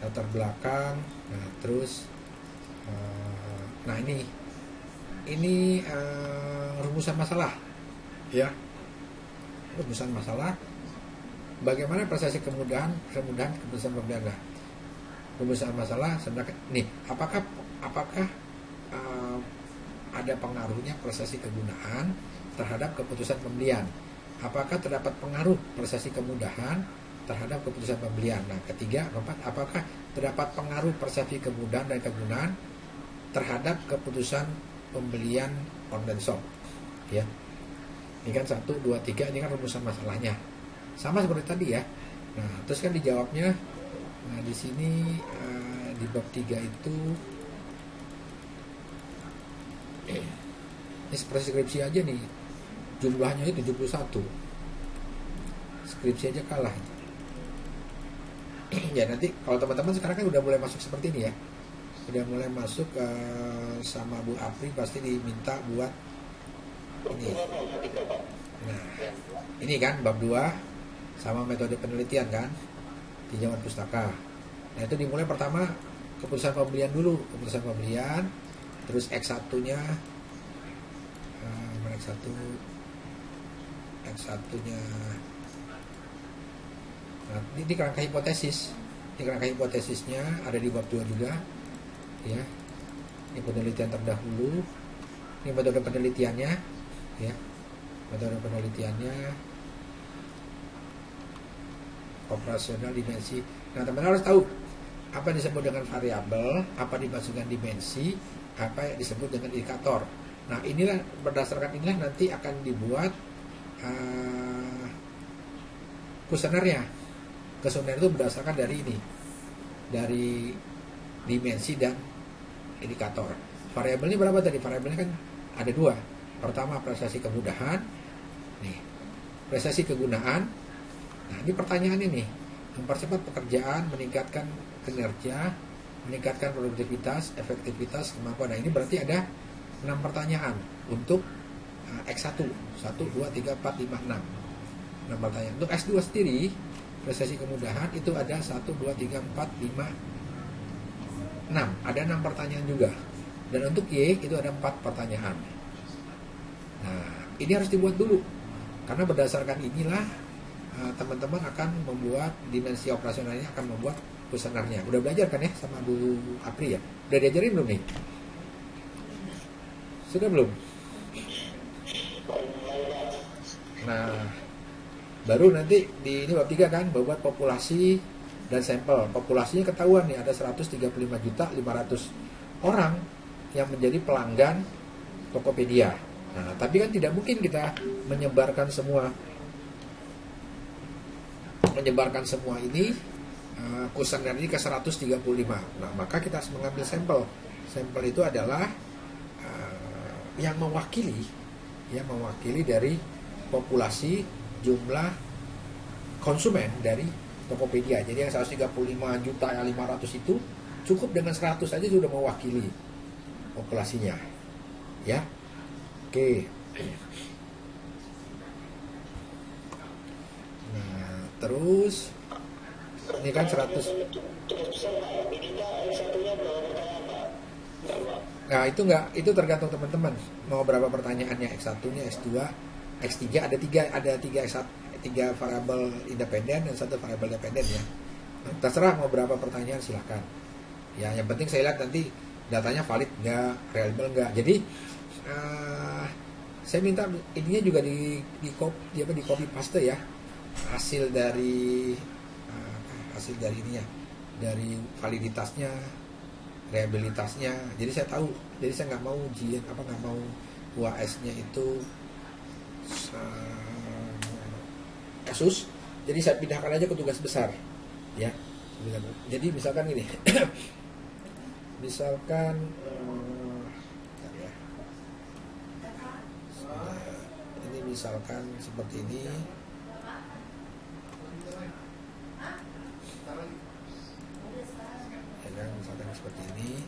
latar belakang, nah terus nah ini rumusan masalah ya, rumusan masalah bagaimana persepsi kemudahan keputusan pembelian. Nah, rumusan masalah sebenarnya nih apakah ada pengaruhnya prestasi kegunaan terhadap keputusan pembelian. Apakah terdapat pengaruh prestasi kemudahan terhadap keputusan pembelian? Nah, ketiga, keempat, apakah terdapat pengaruh persepsi kemudahan dan kegunaan terhadap keputusan pembelian online shop? Ya, ini kan 1, 2, 3, ini kan rumusan masalahnya. Sama seperti tadi ya. Nah, terus kan dijawabnya, nah di sini di bab 3 itu, ini seperti skripsi aja nih, jumlahnya itu 71. Skripsi aja kalah. Ya nanti kalau teman-teman sekarang kan udah mulai masuk seperti ini ya, udah mulai masuk sama Bu Apri pasti diminta buat ini. Nah, ini kan bab 2 sama metode penelitian kan, pinjaman pustaka. Nah itu dimulai pertama keputusan pembelian dulu, keputusan pembelian, terus X1-nya, X1-nya, nah, ini kerangka hipotesis. Ini kerangka hipotesisnya ada di bab 2 juga, ya. Ini penelitian terdahulu, ini metode penelitiannya, ya. Metode penelitiannya, operasional dimensi. Nah, teman-teman harus tahu apa yang disebut dengan variabel, apa dimaksud dengan dimensi, apa yang disebut dengan indikator. Nah, inilah berdasarkan inilah nanti akan dibuat kuesionernya. Kuesioner itu berdasarkan dari ini, dari dimensi dan indikator. Variabelnya berapa tadi? Variabelnya kan ada 2. Pertama prestasi kemudahan, nih prestasi kegunaan. Nah, ini pertanyaannya nih, mempercepat pekerjaan, meningkatkan kinerja, meningkatkan produktivitas, efektivitas, kemampuan. Nah, ini berarti ada 6 pertanyaan untuk X1, 1, 2, 3, 4, 5, 6. 6 pertanyaan. Untuk X2 sendiri, prestasi kemudahan itu ada 1, 2, 3, 4, 5, 6. Ada 6 pertanyaan juga. Dan untuk Y itu ada 4 pertanyaan. Nah, ini harus dibuat dulu. Karena berdasarkan inilah teman-teman akan membuat dimensi operasionalnya, akan membuat kuesionernya. Udah belajar kan ya sama Bu Apri ya? Udah diajarin belum nih? Sudah belum? Nah, baru nanti di ini bab 3 kan, buat populasi dan sampel. Populasinya ketahuan nih, ada 135.500.000 orang yang menjadi pelanggan Tokopedia. Nah, tapi kan tidak mungkin kita menyebarkan semua ini kuesioner ini ke 135. Nah, maka kita harus mengambil sampel. Sampel itu adalah yang mewakili dari populasi jumlah konsumen dari Tokopedia. Jadi yang 135.500.000 itu cukup dengan 100 saja sudah mewakili populasinya. Ya. Oke. Nah, terus ini kan 100. Nah, itu tergantung teman-teman mau berapa pertanyaannya. X1-nya, X2, X3 ada 3 variabel independen dan 1 variabel dependen ya. Nah, terserah mau berapa pertanyaan silahkan. Ya, yang penting saya lihat nanti datanya valid enggak, reliable enggak. Jadi saya minta ininya juga di copy paste ya. Hasil dari ininya, dari validitasnya, reliabilitasnya. Jadi saya tahu. Jadi saya nggak mau ujian nggak mau UAS-nya itu kasus. Jadi saya pindahkan aja ke tugas besar, ya. Jadi misalkan ini, misalkan ini misalkan seperti ini. Misalkan seperti ini.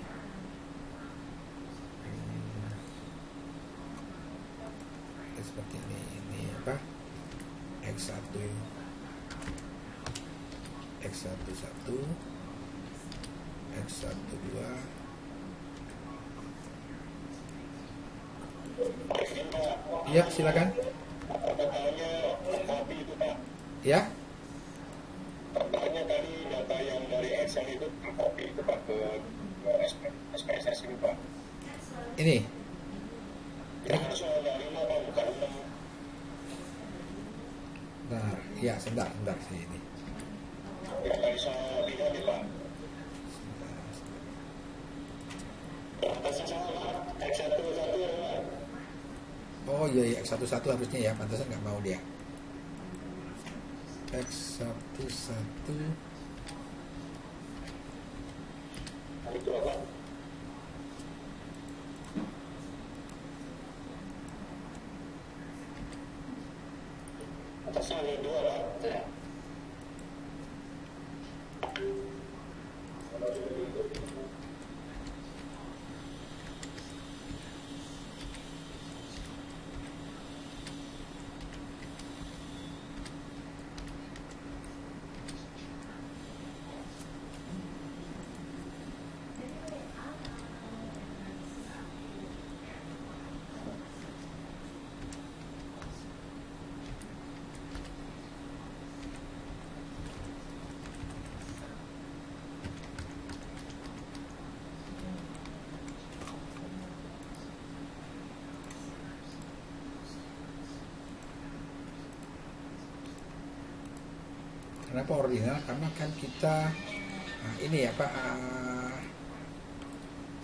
Seperti ini apa? X1 1 X1 2. Ya, silakan. Ya. Contohnya tadi data yang dari Excel itu tercopy itu Pak ke SPSS ini Pak. Ini. Ya, sebentar sih ini. Nggak bisa lihat ya Pak. Atasnya salah Pak, X11 ya Pak. Oh iya, iya X11 harusnya ya, pantasan nggak mau dia. X11 Itu Pak. Atasnya ada 2 Pak. Ya. Kenapa ordinal? Karena kan kita ini ya Pak,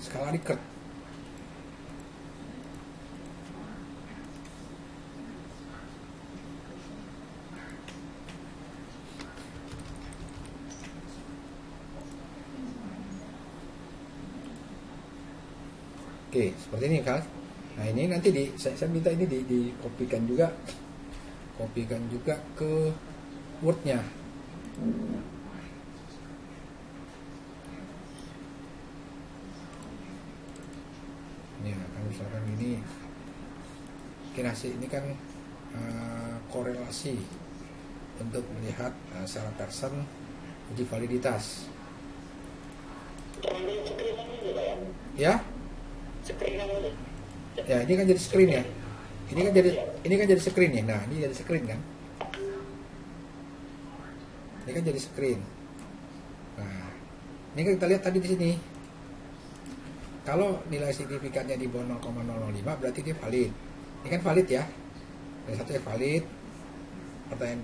skala Likert. Oke, seperti ini kan. Nah ini nanti saya minta ini dikopikan juga, ke Word-nya. Ya, kan misalkan ini kinasi ini kan korelasi untuk melihat secara person uji validitas. Ambil screen ini Pak ya. Ya, Screen ini. ya ini kan jadi screen ya. Ini kan jadi screen ya. Nah, ini jadi screen kan. Ini kan jadi screen. Nah, ini kan kita lihat tadi di sini. Kalau nilai signifikannya di bawah 0,005 berarti dia valid. Ini kan valid ya. Yang satu ya valid. Pertanyaan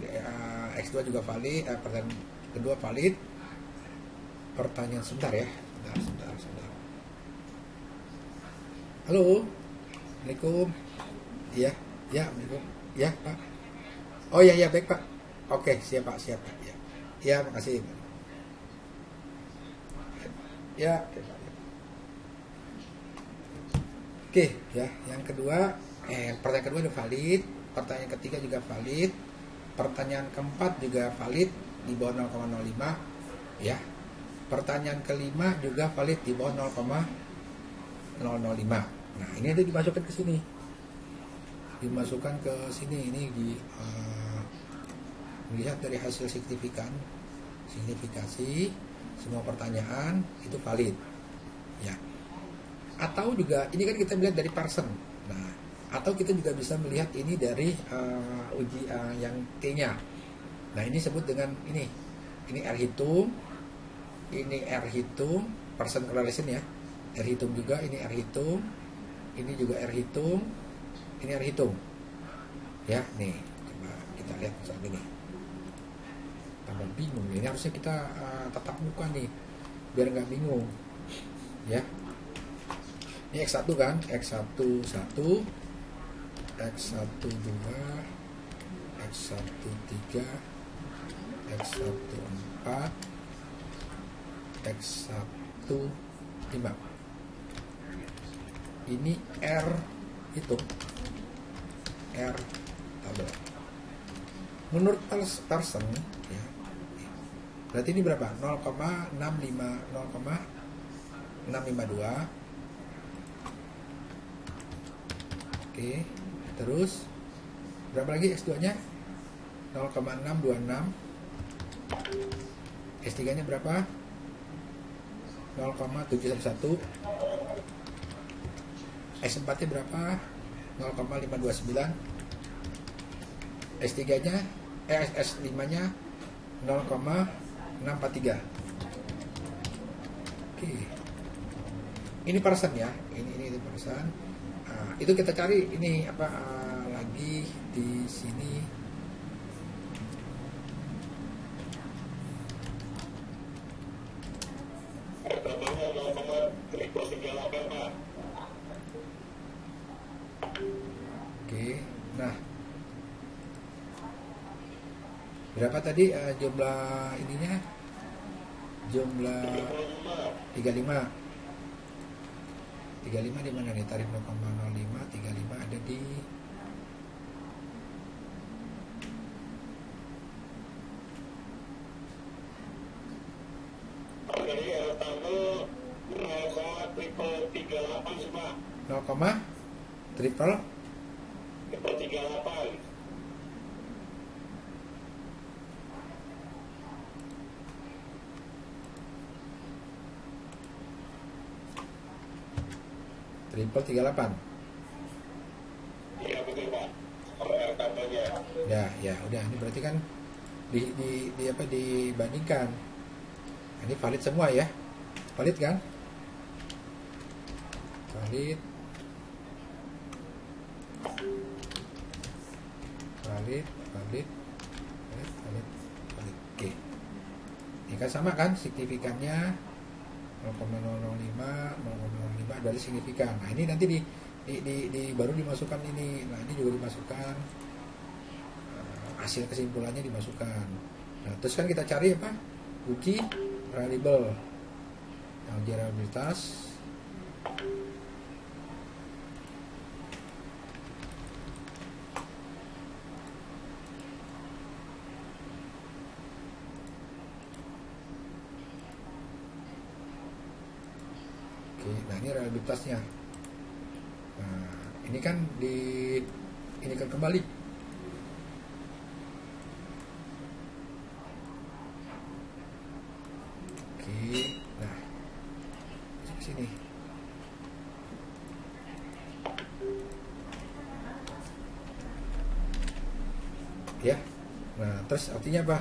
X2 juga valid. Pertanyaan kedua valid. Pertanyaan sebentar ya. Sebentar. Halo. Assalamualaikum. Iya, Assalamualaikum. Ya, Pak. Oh iya, baik Pak. Oke, siap Pak. Ya. Ya, makasih. Ya, oke Pak. Oke, ya, yang kedua, pertanyaan kedua udah valid, pertanyaan ketiga juga valid, pertanyaan keempat juga valid di bawah 0,05, ya. Pertanyaan kelima juga valid di bawah 0,005. Nah, ini ada dimasukkan ke sini. Ini melihat dari hasil signifikasi semua pertanyaan itu valid. Ya. Atau juga ini kan kita melihat dari person. Nah, atau kita juga bisa melihat ini dari uji yang T-nya. Nah, ini disebut dengan ini R hitung, ini R hitung, person correlation ya. R hitung juga, ini R hitung, ini juga R hitung, ini R hitung. Ya, nih, coba kita lihat soal ini. Tambah bingung, ini harusnya kita tatap muka nih, biar nggak bingung. Ya. Ini X1 kan, X11, X12, X13, X14, X15. Ini R hitung, R tabel. Menurut person ya, berarti ini berapa? 0,652. Oke, terus berapa lagi X2 nya? 0,626. S3 nya berapa? 0,711. S4 nya berapa? 0,529. S3 nya S5 nya 0,643. Oke. Ini person ya. Ini person. Itu kita cari ini lagi di sini Pak. Oke, nah berapa tadi jumlah ininya? Jumlah 35. 35 di mana nih? Tarif 0,05, 35 ada di Dari tanggal 0,338 sih Pak. 0, triple 38. triple 38. Iya betul Pak. Kalau tabelnya. Ya, udah ini berarti kan di apa dibandingkan. Ini valid semua ya. Valid kan? Valid. Oke. Ini kan sama kan signifikannya 0,005 dari signifikan. Nah, ini nanti di baru dimasukkan ini. Nah, ini juga dimasukkan hasil kesimpulannya dimasukkan. Nah, terus kan kita cari apa? Uji reliable. Nah, uji reliabilitas. Oke, nah ini reliabilitasnya. Nah, ini kan ini kan kembali. Oke, nah masuk ke sini. Ya, nah terus artinya apa?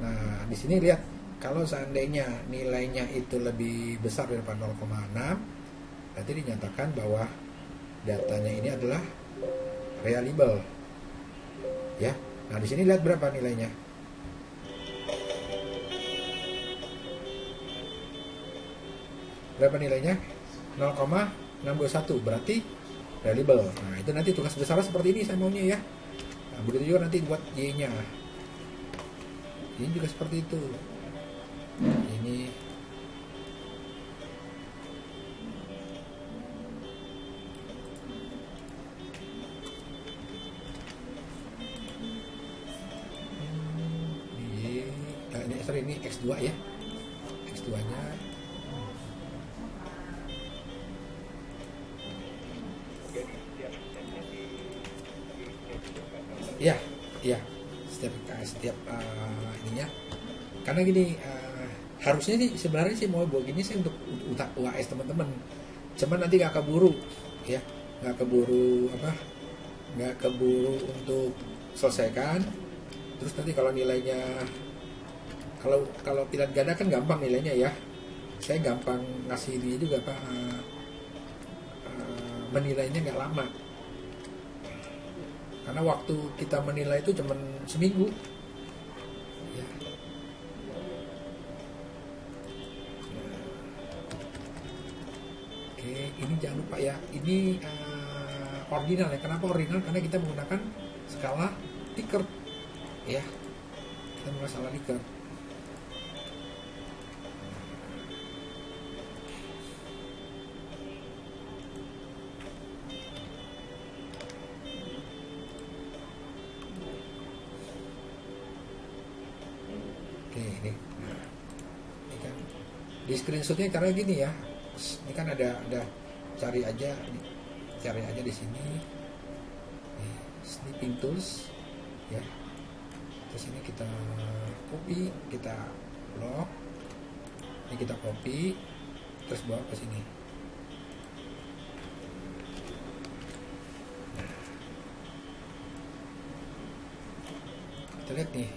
Nah di sini lihat kalau seandainya nilainya itu lebih besar daripada 0,6, berarti dinyatakan bahwa datanya ini adalah reliable. Ya, nah di sini lihat berapa nilainya? Berapa nilainya? 0,621 berarti reliable. Nah itu nanti tugas besarnya seperti ini saya maunya ya. Nah, begitu juga nanti buat Y-nya. Ini juga seperti itu. Ini ini X2 ya. X2-nya ya setiap ininya karena gini harusnya sih sebenarnya sih mau buat gini sih untuk UAS teman-teman, cuman nanti nggak keburu ya, nggak keburu untuk selesaikan. Terus nanti kalau nilainya kalau pilihan ganda kan gampang nilainya ya, saya gampang ngasih dia juga Pak, menilainya nggak lama. Karena waktu kita menilai itu cuma seminggu. Ya. Oke, ini jangan lupa ya. Ini ordinal ya. Kenapa ordinal? Karena kita menggunakan skala Likert. Ya, kita menggunakan skala Likert. Ini kan di screenshotnya karena gini ya, ini kan ada cari aja di sini nih, snipping tools ya, terus ini kita copy, kita blok, ini kita copy terus bawa ke sini. Nah, kita lihat nih.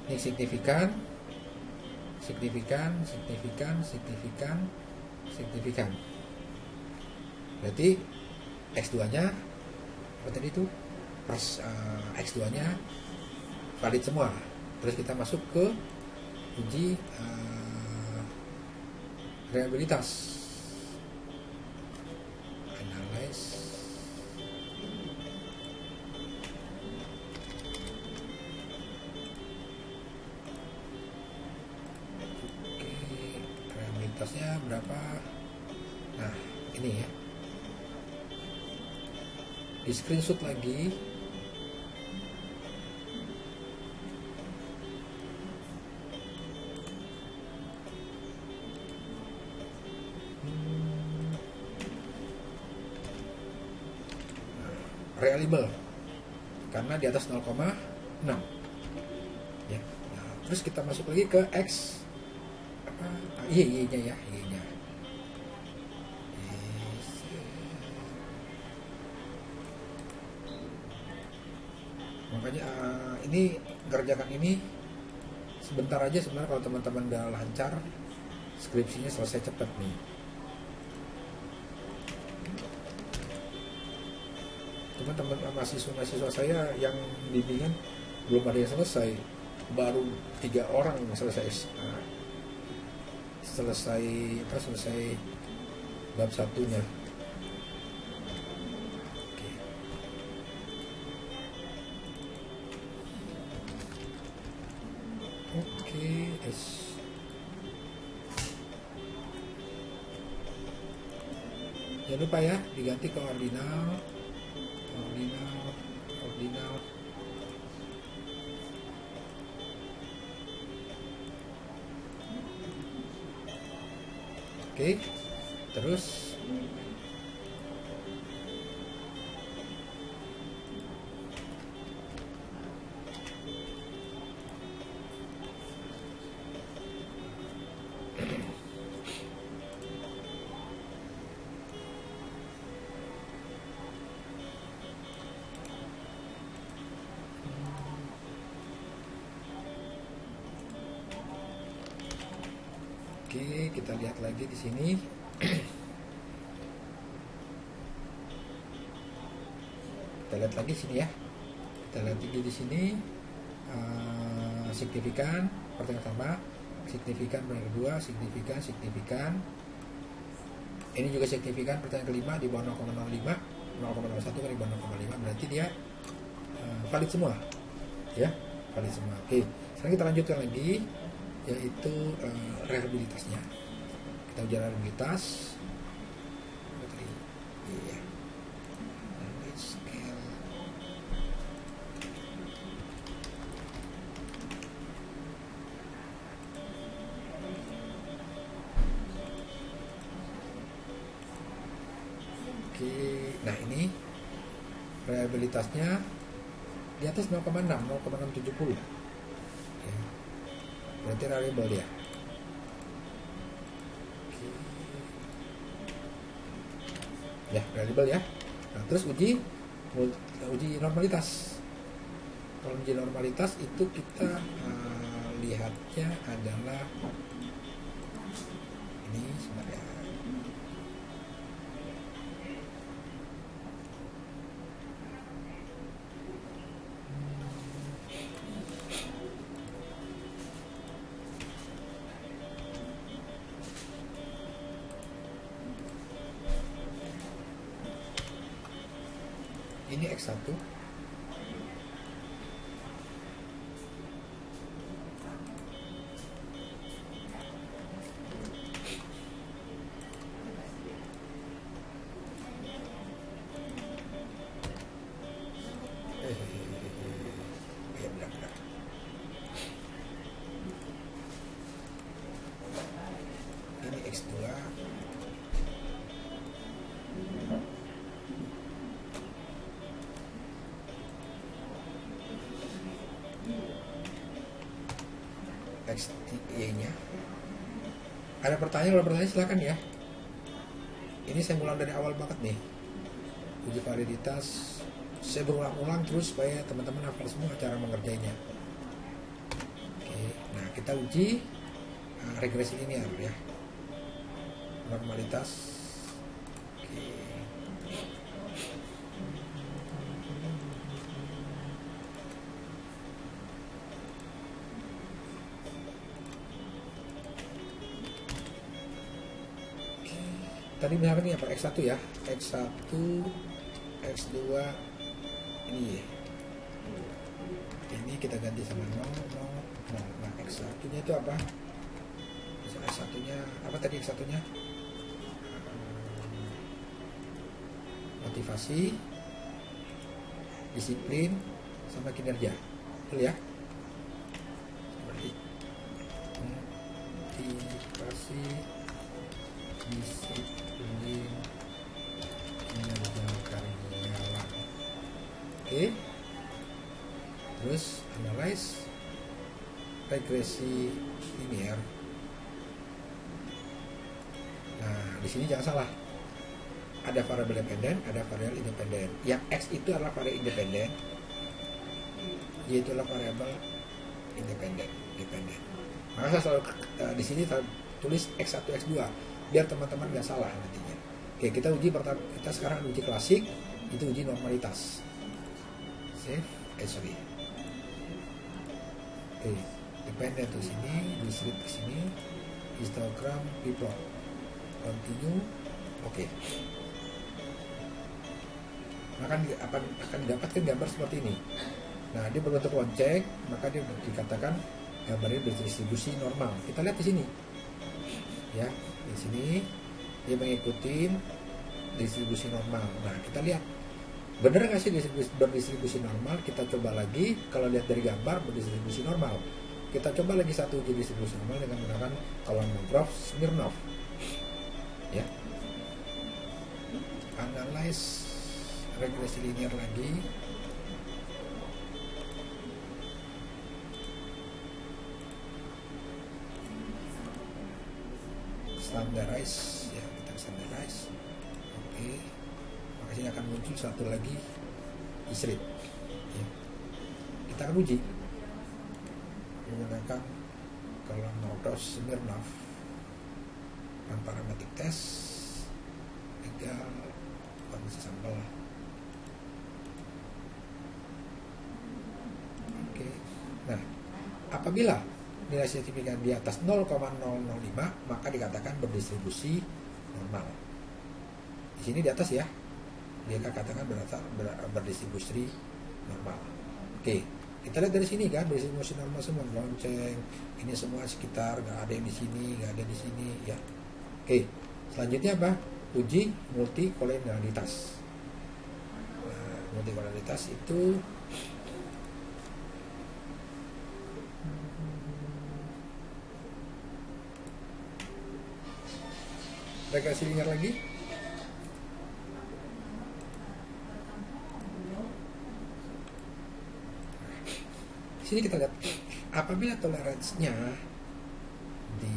Ini signifikan. Berarti X2-nya apa tadi itu? Pas X2-nya valid semua. Terus kita masuk ke uji reliabilitas. Analyze. Oke, reliabilitasnya berapa? Nah, ini ya. Di screenshot lagi. Reliable karena di atas 0,6 ya. Nah, terus kita masuk lagi ke X apa Y-nya ya, Y-nya. Makanya ini kerjakan ini sebentar aja sebenarnya, kalau teman-teman udah lancar skripsinya selesai cepat nih. Teman-teman mahasiswa saya yang bimbingan belum ada yang selesai, baru 3 orang yang selesai bab satunya. Oke, jangan lupa ya diganti ke ordinal. Oke, terus oke, kita lihat lagi di sini. Kita lihat lagi sini ya. Kita lihat lagi di sini signifikan pertanyaan pertama, signifikan pertanyaan kedua, signifikan. Ini juga signifikan pertanyaan kelima di bawah 0,05, 0,01 kan di bawah 0,5, berarti dia valid semua. Ya, valid semua. Oke, sekarang kita lanjutkan lagi, yaitu reliabilitasnya. Kita uji reliabilitas. Iya. Scale. Oke, nah ini reliabilitasnya di atas 0,6, 0,670. Berarti reliable dia. Ya, reliable ya. Nah, terus uji normalitas. Kalau uji normalitas itu kita lihatnya adalah ini sebenarnya. Ini X1. Benar-benar. Ini X2. X-nya. Ada pertanyaan? Kalau pertanyaan silakan ya. Ini saya mulai dari awal banget nih. Uji validitas. Saya berulang-ulang terus supaya teman-teman hafal semua cara mengerjainya. Oke, nah kita uji regresi linear ya. Normalitas. Oke. tadi misalkan ini apa, X1 ya, X1, X2 ini kita ganti sama 0, 0. Nah X1 nya itu apa, X1 nya apa tadi, X1 nya motivasi, disiplin, sama kinerja, betul ya. Seperti motivasi, disiplin, kinerja karyawan. Oke. Terus analyze regresi linear. Nah, di sini jangan salah. Ada variabel dependen, ada variabel independen. Yang X itu adalah variabel independen, Y itu adalah variabel independen. Maka saya selalu di sini tulis X1, X2 biar teman-teman nggak salah nantinya. Oke, kita uji pertama, kita sekarang uji klasik, itu uji normalitas. Sorry. Oke, dependen tuh sini, discrete ke sini, histogram, plot, continue, oke. Maka akan didapatkan gambar seperti ini. Nah, dia berbentuk lonceng, maka dia dikatakan gambarnya berdistribusi normal. Kita lihat di sini, ya, di sini dia mengikuti distribusi normal. Nah, kita lihat bener nggak sih berdistribusi normal. Kita coba lagi, kalau lihat dari gambar berdistribusi normal. Kita coba lagi satu uji distribusi normal dengan menggunakan Kolmogorov Smirnov, ya. Analyze regresi linear lagi. Standarize, ya, kita standarize. Oke. Maka sini akan muncul satu lagi discrete, ya. Kita akan uji menggunakan Kolmogorov Smirnov dan parametric test egal kondisi sampel. Oke. Nah, apabila nilai signifikan di atas 0,005 maka dikatakan berdistribusi normal. Di sini di atas ya, dia katakan berdistribusi normal. Oke, kita lihat dari sini kan berdistribusi normal semua, lonceng, ini semua sekitar, nggak ada yang di sini, nggak ada di sini, ya. Oke, selanjutnya apa? Uji multikolonialitas. Nah, multikolonialitas itu regresi linear lagi. Di sini kita lihat apabila toleransinya di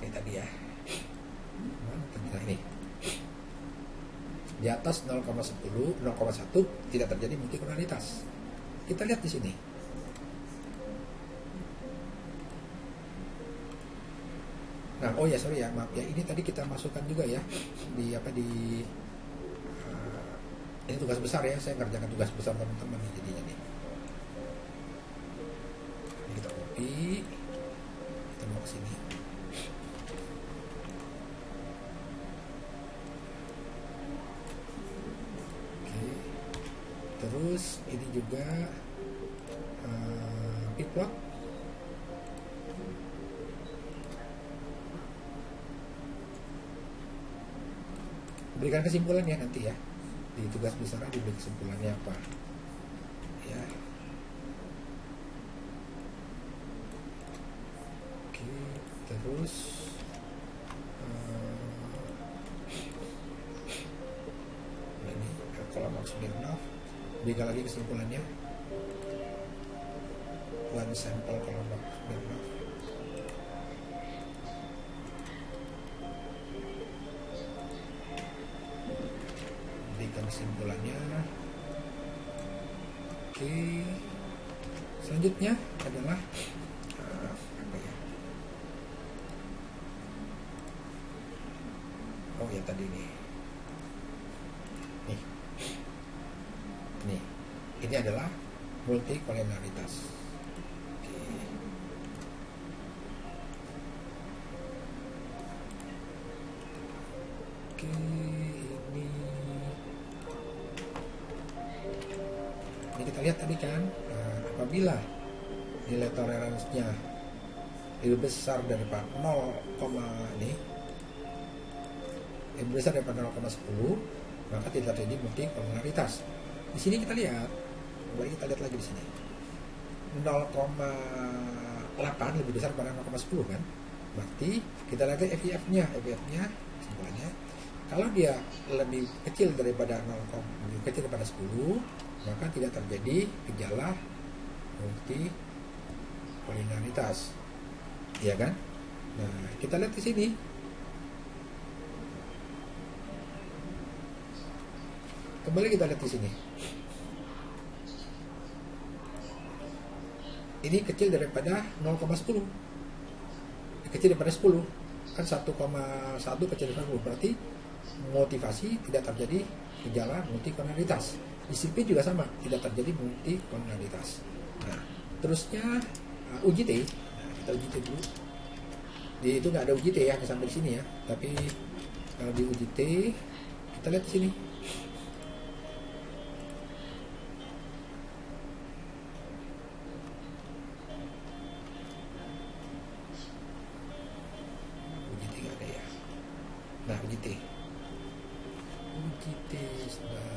kayak tadi ya, ini di atas 0,10, 0,1 tidak terjadi multikolonialitas. Kita lihat di sini. Nah, oh ya sorry ya, maaf ya, ini tadi kita masukkan juga ya di ini tugas besar ya, saya ngerjakan tugas besar teman-teman nih jadinya nih. Ini kita copy, kita bawa ke sini. Oke, terus ini juga plot. Berikan kesimpulan ya nanti ya, di tugas besar diberi kesimpulannya apa ya. Oke, terus ini Kolmogorov Smirnov, berikan lagi kesimpulannya. One sample Kolmogorov Smirnov. Kesimpulannya. Oke, selanjutnya adalah apa ya? Oh ya tadi nih, ini adalah multikolonialitas. Oke. Ini kita lihat tadi kan, apabila nilai toleransinya lebih besar daripada 0, ini lebih besar daripada 0,10, maka tidak terjadi multipolaritas. Di sini kita lihat, kembali kita lihat lagi di sini, 0,8 lebih besar daripada 0,10 kan, berarti kita lihat FIF-nya, kesimpulannya, kalau dia lebih kecil daripada 10, maka tidak terjadi gejala multipolaritas, ya kan? Nah, kita lihat di sini. Kembali kita lihat di sini. Ini kecil daripada 0,10. Kecil daripada 10. Kan 1,1 kecil daripada 10. Berarti motivasi tidak terjadi gejala multipolaritas. Disiplin juga sama, tidak terjadi multipolaritas. Nah, terusnya UJT. Nah, kita UJT dulu. Di itu nggak ada UJT ya, hanya sampai di sini ya. Tapi kalau di UJT kita lihat di sini. UJT nggak ada ya. Nah, UJT sudah.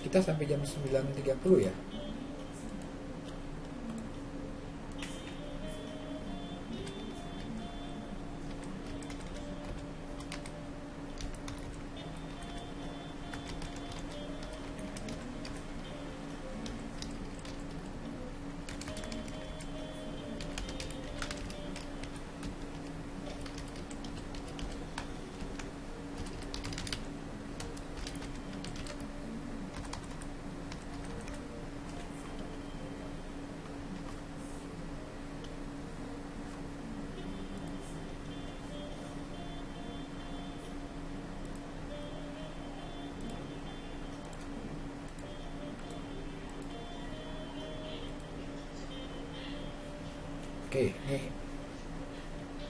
Kita sampai jam 9.30 ya. Oke, nih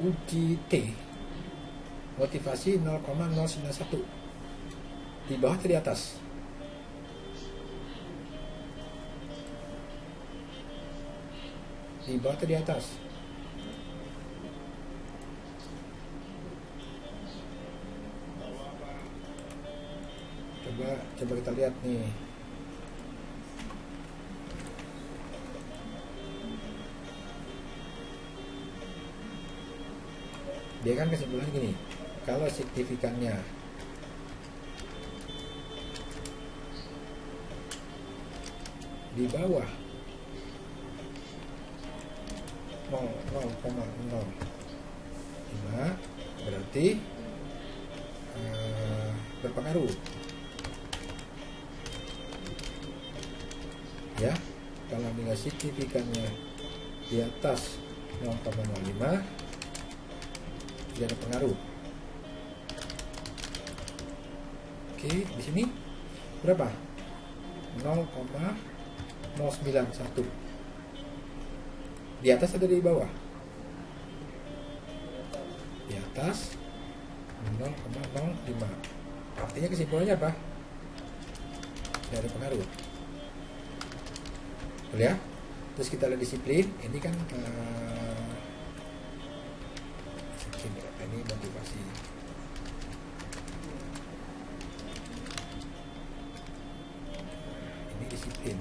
uji T motivasi 0,091 di bawah atau di atas? Di bawah atau di atas? Coba kita lihat nih. Dia kan kesimpulan gini, kalau signifikannya di bawah 0,05 berarti berpengaruh ya. Kalau nilai signifikannya di atas 0,05 tidak ada pengaruh. Oke, di sini berapa? 0,091. Di atas atau di bawah? Di atas 0,05. Artinya kesimpulannya apa? Tidak ada pengaruh. Boleh ya? Terus kita lihat disiplin. Ini kan ini motivasi. Ini disiplin.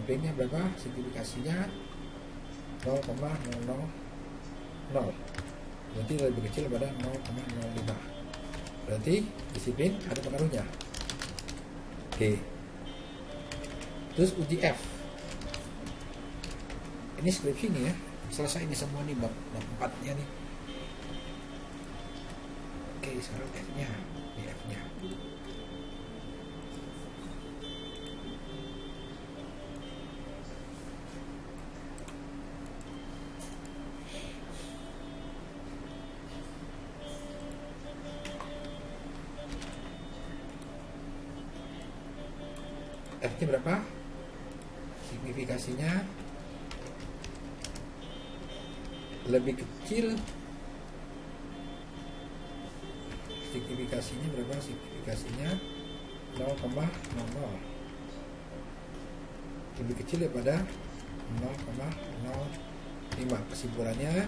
Disiplin-nya berapa? Signifikasinya 0,000. Berarti lebih kecil pada 0,05. Berarti disiplin ada pengaruhnya. Oke. Terus uji F. Ini skripsi nih ya. Selesai ini semua nih bab 4-nya nih. Oke, sekarang F-nya. Ini F-nya. F-nya berapa? Signifikasinya lebih kecil. Signifikasinya berapa? Signifikasinya 0,00. Lebih kecil daripada 0,05. Kesimpulannya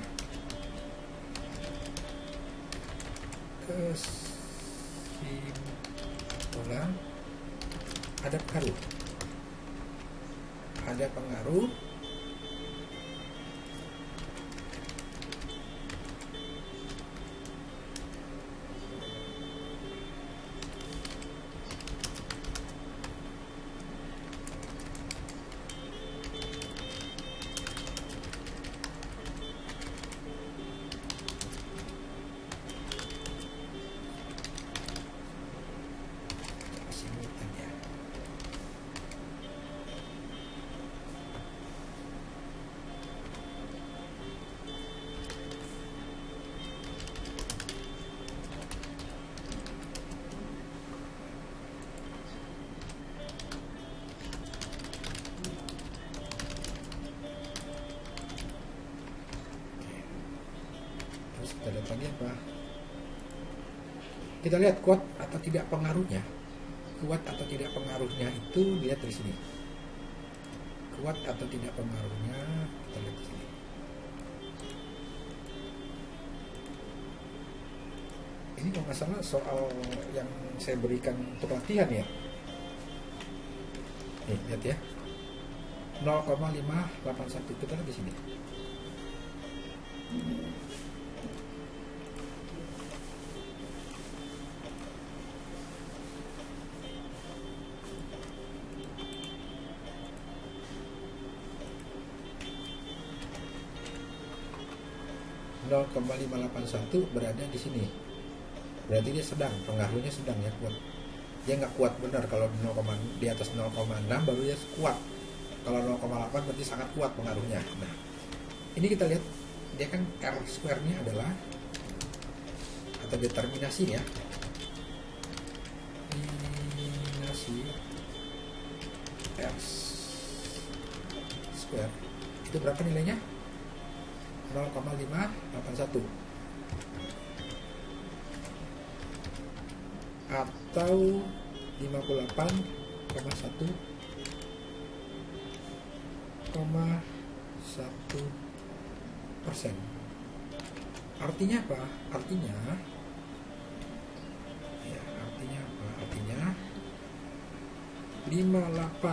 ada pengaruh. Ada pengaruh kita lihat lagi apa? Kita lihat kuat atau tidak pengaruhnya. Kuat atau tidak pengaruhnya itu dilihat dari sini. Kuat atau tidak pengaruhnya kita lihat di sini. Ini kalau nggak salah soal yang saya berikan untuk latihan ya. Nih lihat ya. 0,581 kita lihat di sini. .581 berada di sini. Berarti dia sedang, pengaruhnya sedang ya, kuat. Dia nggak kuat benar kalau di atas 0,6 baru dia kuat. Kalau 0,8 berarti sangat kuat pengaruhnya. Nah, ini kita lihat dia kan R square-nya adalah atau determinasi ya. Determinasi R square itu berapa nilainya? 0,581 atau 58,1%. Artinya apa? Artinya apa? Artinya 58,1%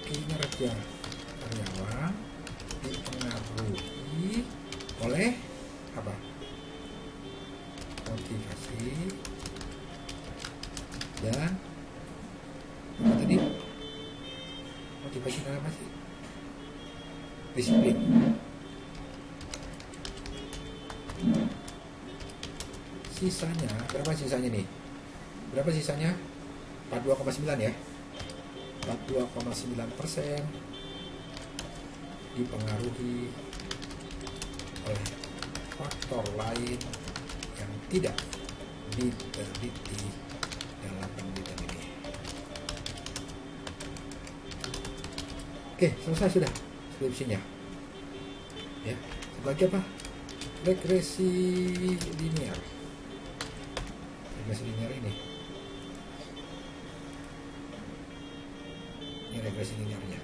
kinerja karyawan dipengaruhi oleh apa? Motivasi dan apa tadi? Motivasi dan apa sih? Disiplin. Sisanya berapa sisanya nih? Berapa sisanya? 42,9 ya. 42,9% dipengaruhi oleh faktor lain yang tidak diteliti dalam penelitian ini. Oke, selesai sudah skripsinya. Ya, sebagai apa? Regresi linear. Regresi linear ini regresi linearnya.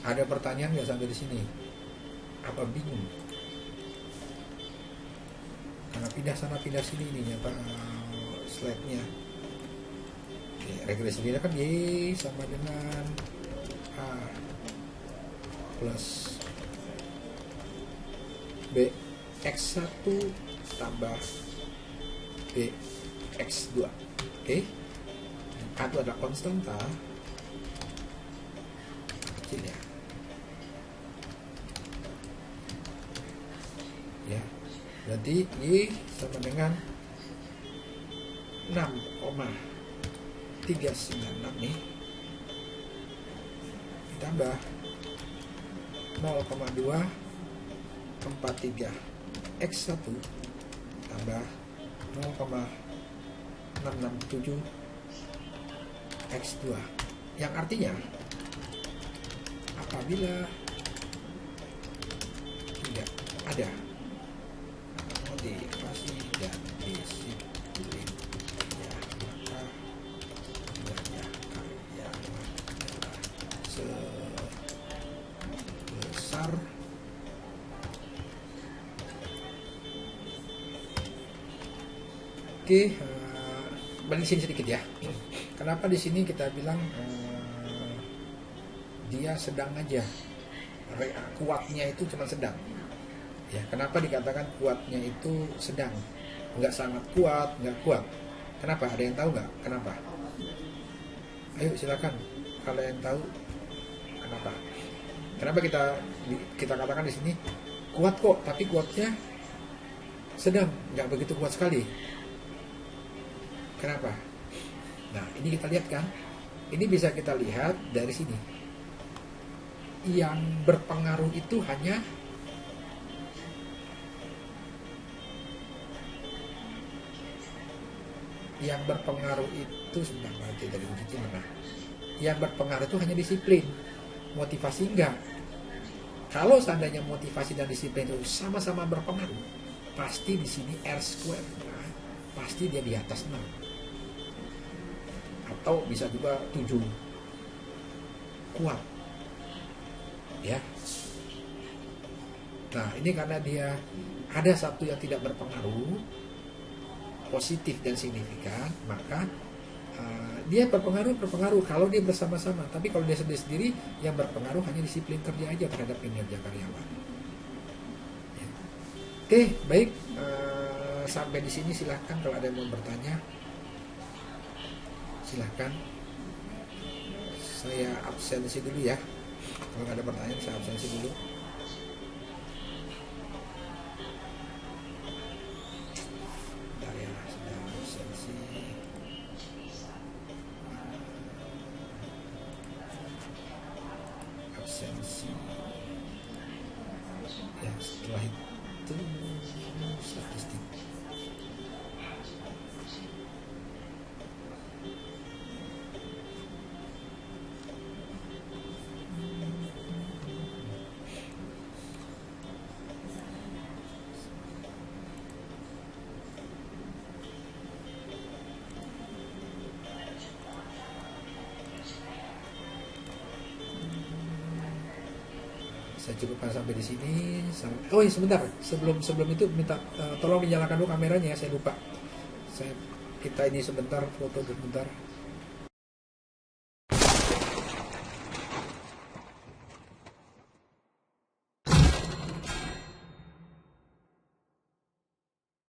Ada pertanyaan nggak sampai di sini? Apa bingung? Nah, pindah sana pindah sini ininya Pak, slide-nya. Oke, regresinya kan Y sama dengan A plus BX1 tambah BX2. Oke. A itu adalah konstanta kecil ya. Ya. Berarti Y sama dengan 6,396 nih. Ditambah 0,243 X1 tambah 0,667 X2, yang artinya apabila tidak ada motivasi dan disiplin, ya maka nilai karyawan adalah sebesar Oke, balik sini sedikit ya. Kenapa di sini kita bilang dia sedang aja, kuatnya itu cuma sedang. Ya, kenapa dikatakan kuatnya itu sedang, nggak sangat kuat, nggak kuat? Kenapa? Ada yang tahu nggak? Kenapa? Ayo silakan, kalau yang tahu kenapa? Kenapa kita katakan di sini kuat kok, tapi kuatnya sedang, nggak begitu kuat sekali? Kenapa? Nah, ini kita lihat kan, ini bisa kita lihat dari sini. Yang berpengaruh itu hanya sebentar nanti dari uji mana? Yang berpengaruh itu hanya disiplin, motivasi enggak. Kalau seandainya motivasi dan disiplin itu sama-sama berpengaruh, pasti di sini R square pasti dia di atas 6. Atau bisa juga 7 kuat ya. Nah, ini karena dia ada satu yang tidak berpengaruh positif dan signifikan, maka dia berpengaruh kalau dia bersama-sama. Tapi kalau dia sendiri yang berpengaruh hanya disiplin kerja aja terhadap kinerja karyawan ya. Oke, baik, sampai di sini silahkan kalau ada yang mau bertanya. Silahkan. Saya absensi dulu ya. Kalau nggak ada pertanyaan, saya absensi dulu. Bentar ya, sedang absensi. Absensi. Ya, setelah itu statistik. Saya cukupkan sampai di sini. Oh iya, sebentar, sebelum itu minta tolong dinyalakan dulu kameranya ya, saya lupa. Kita ini sebentar foto sebentar.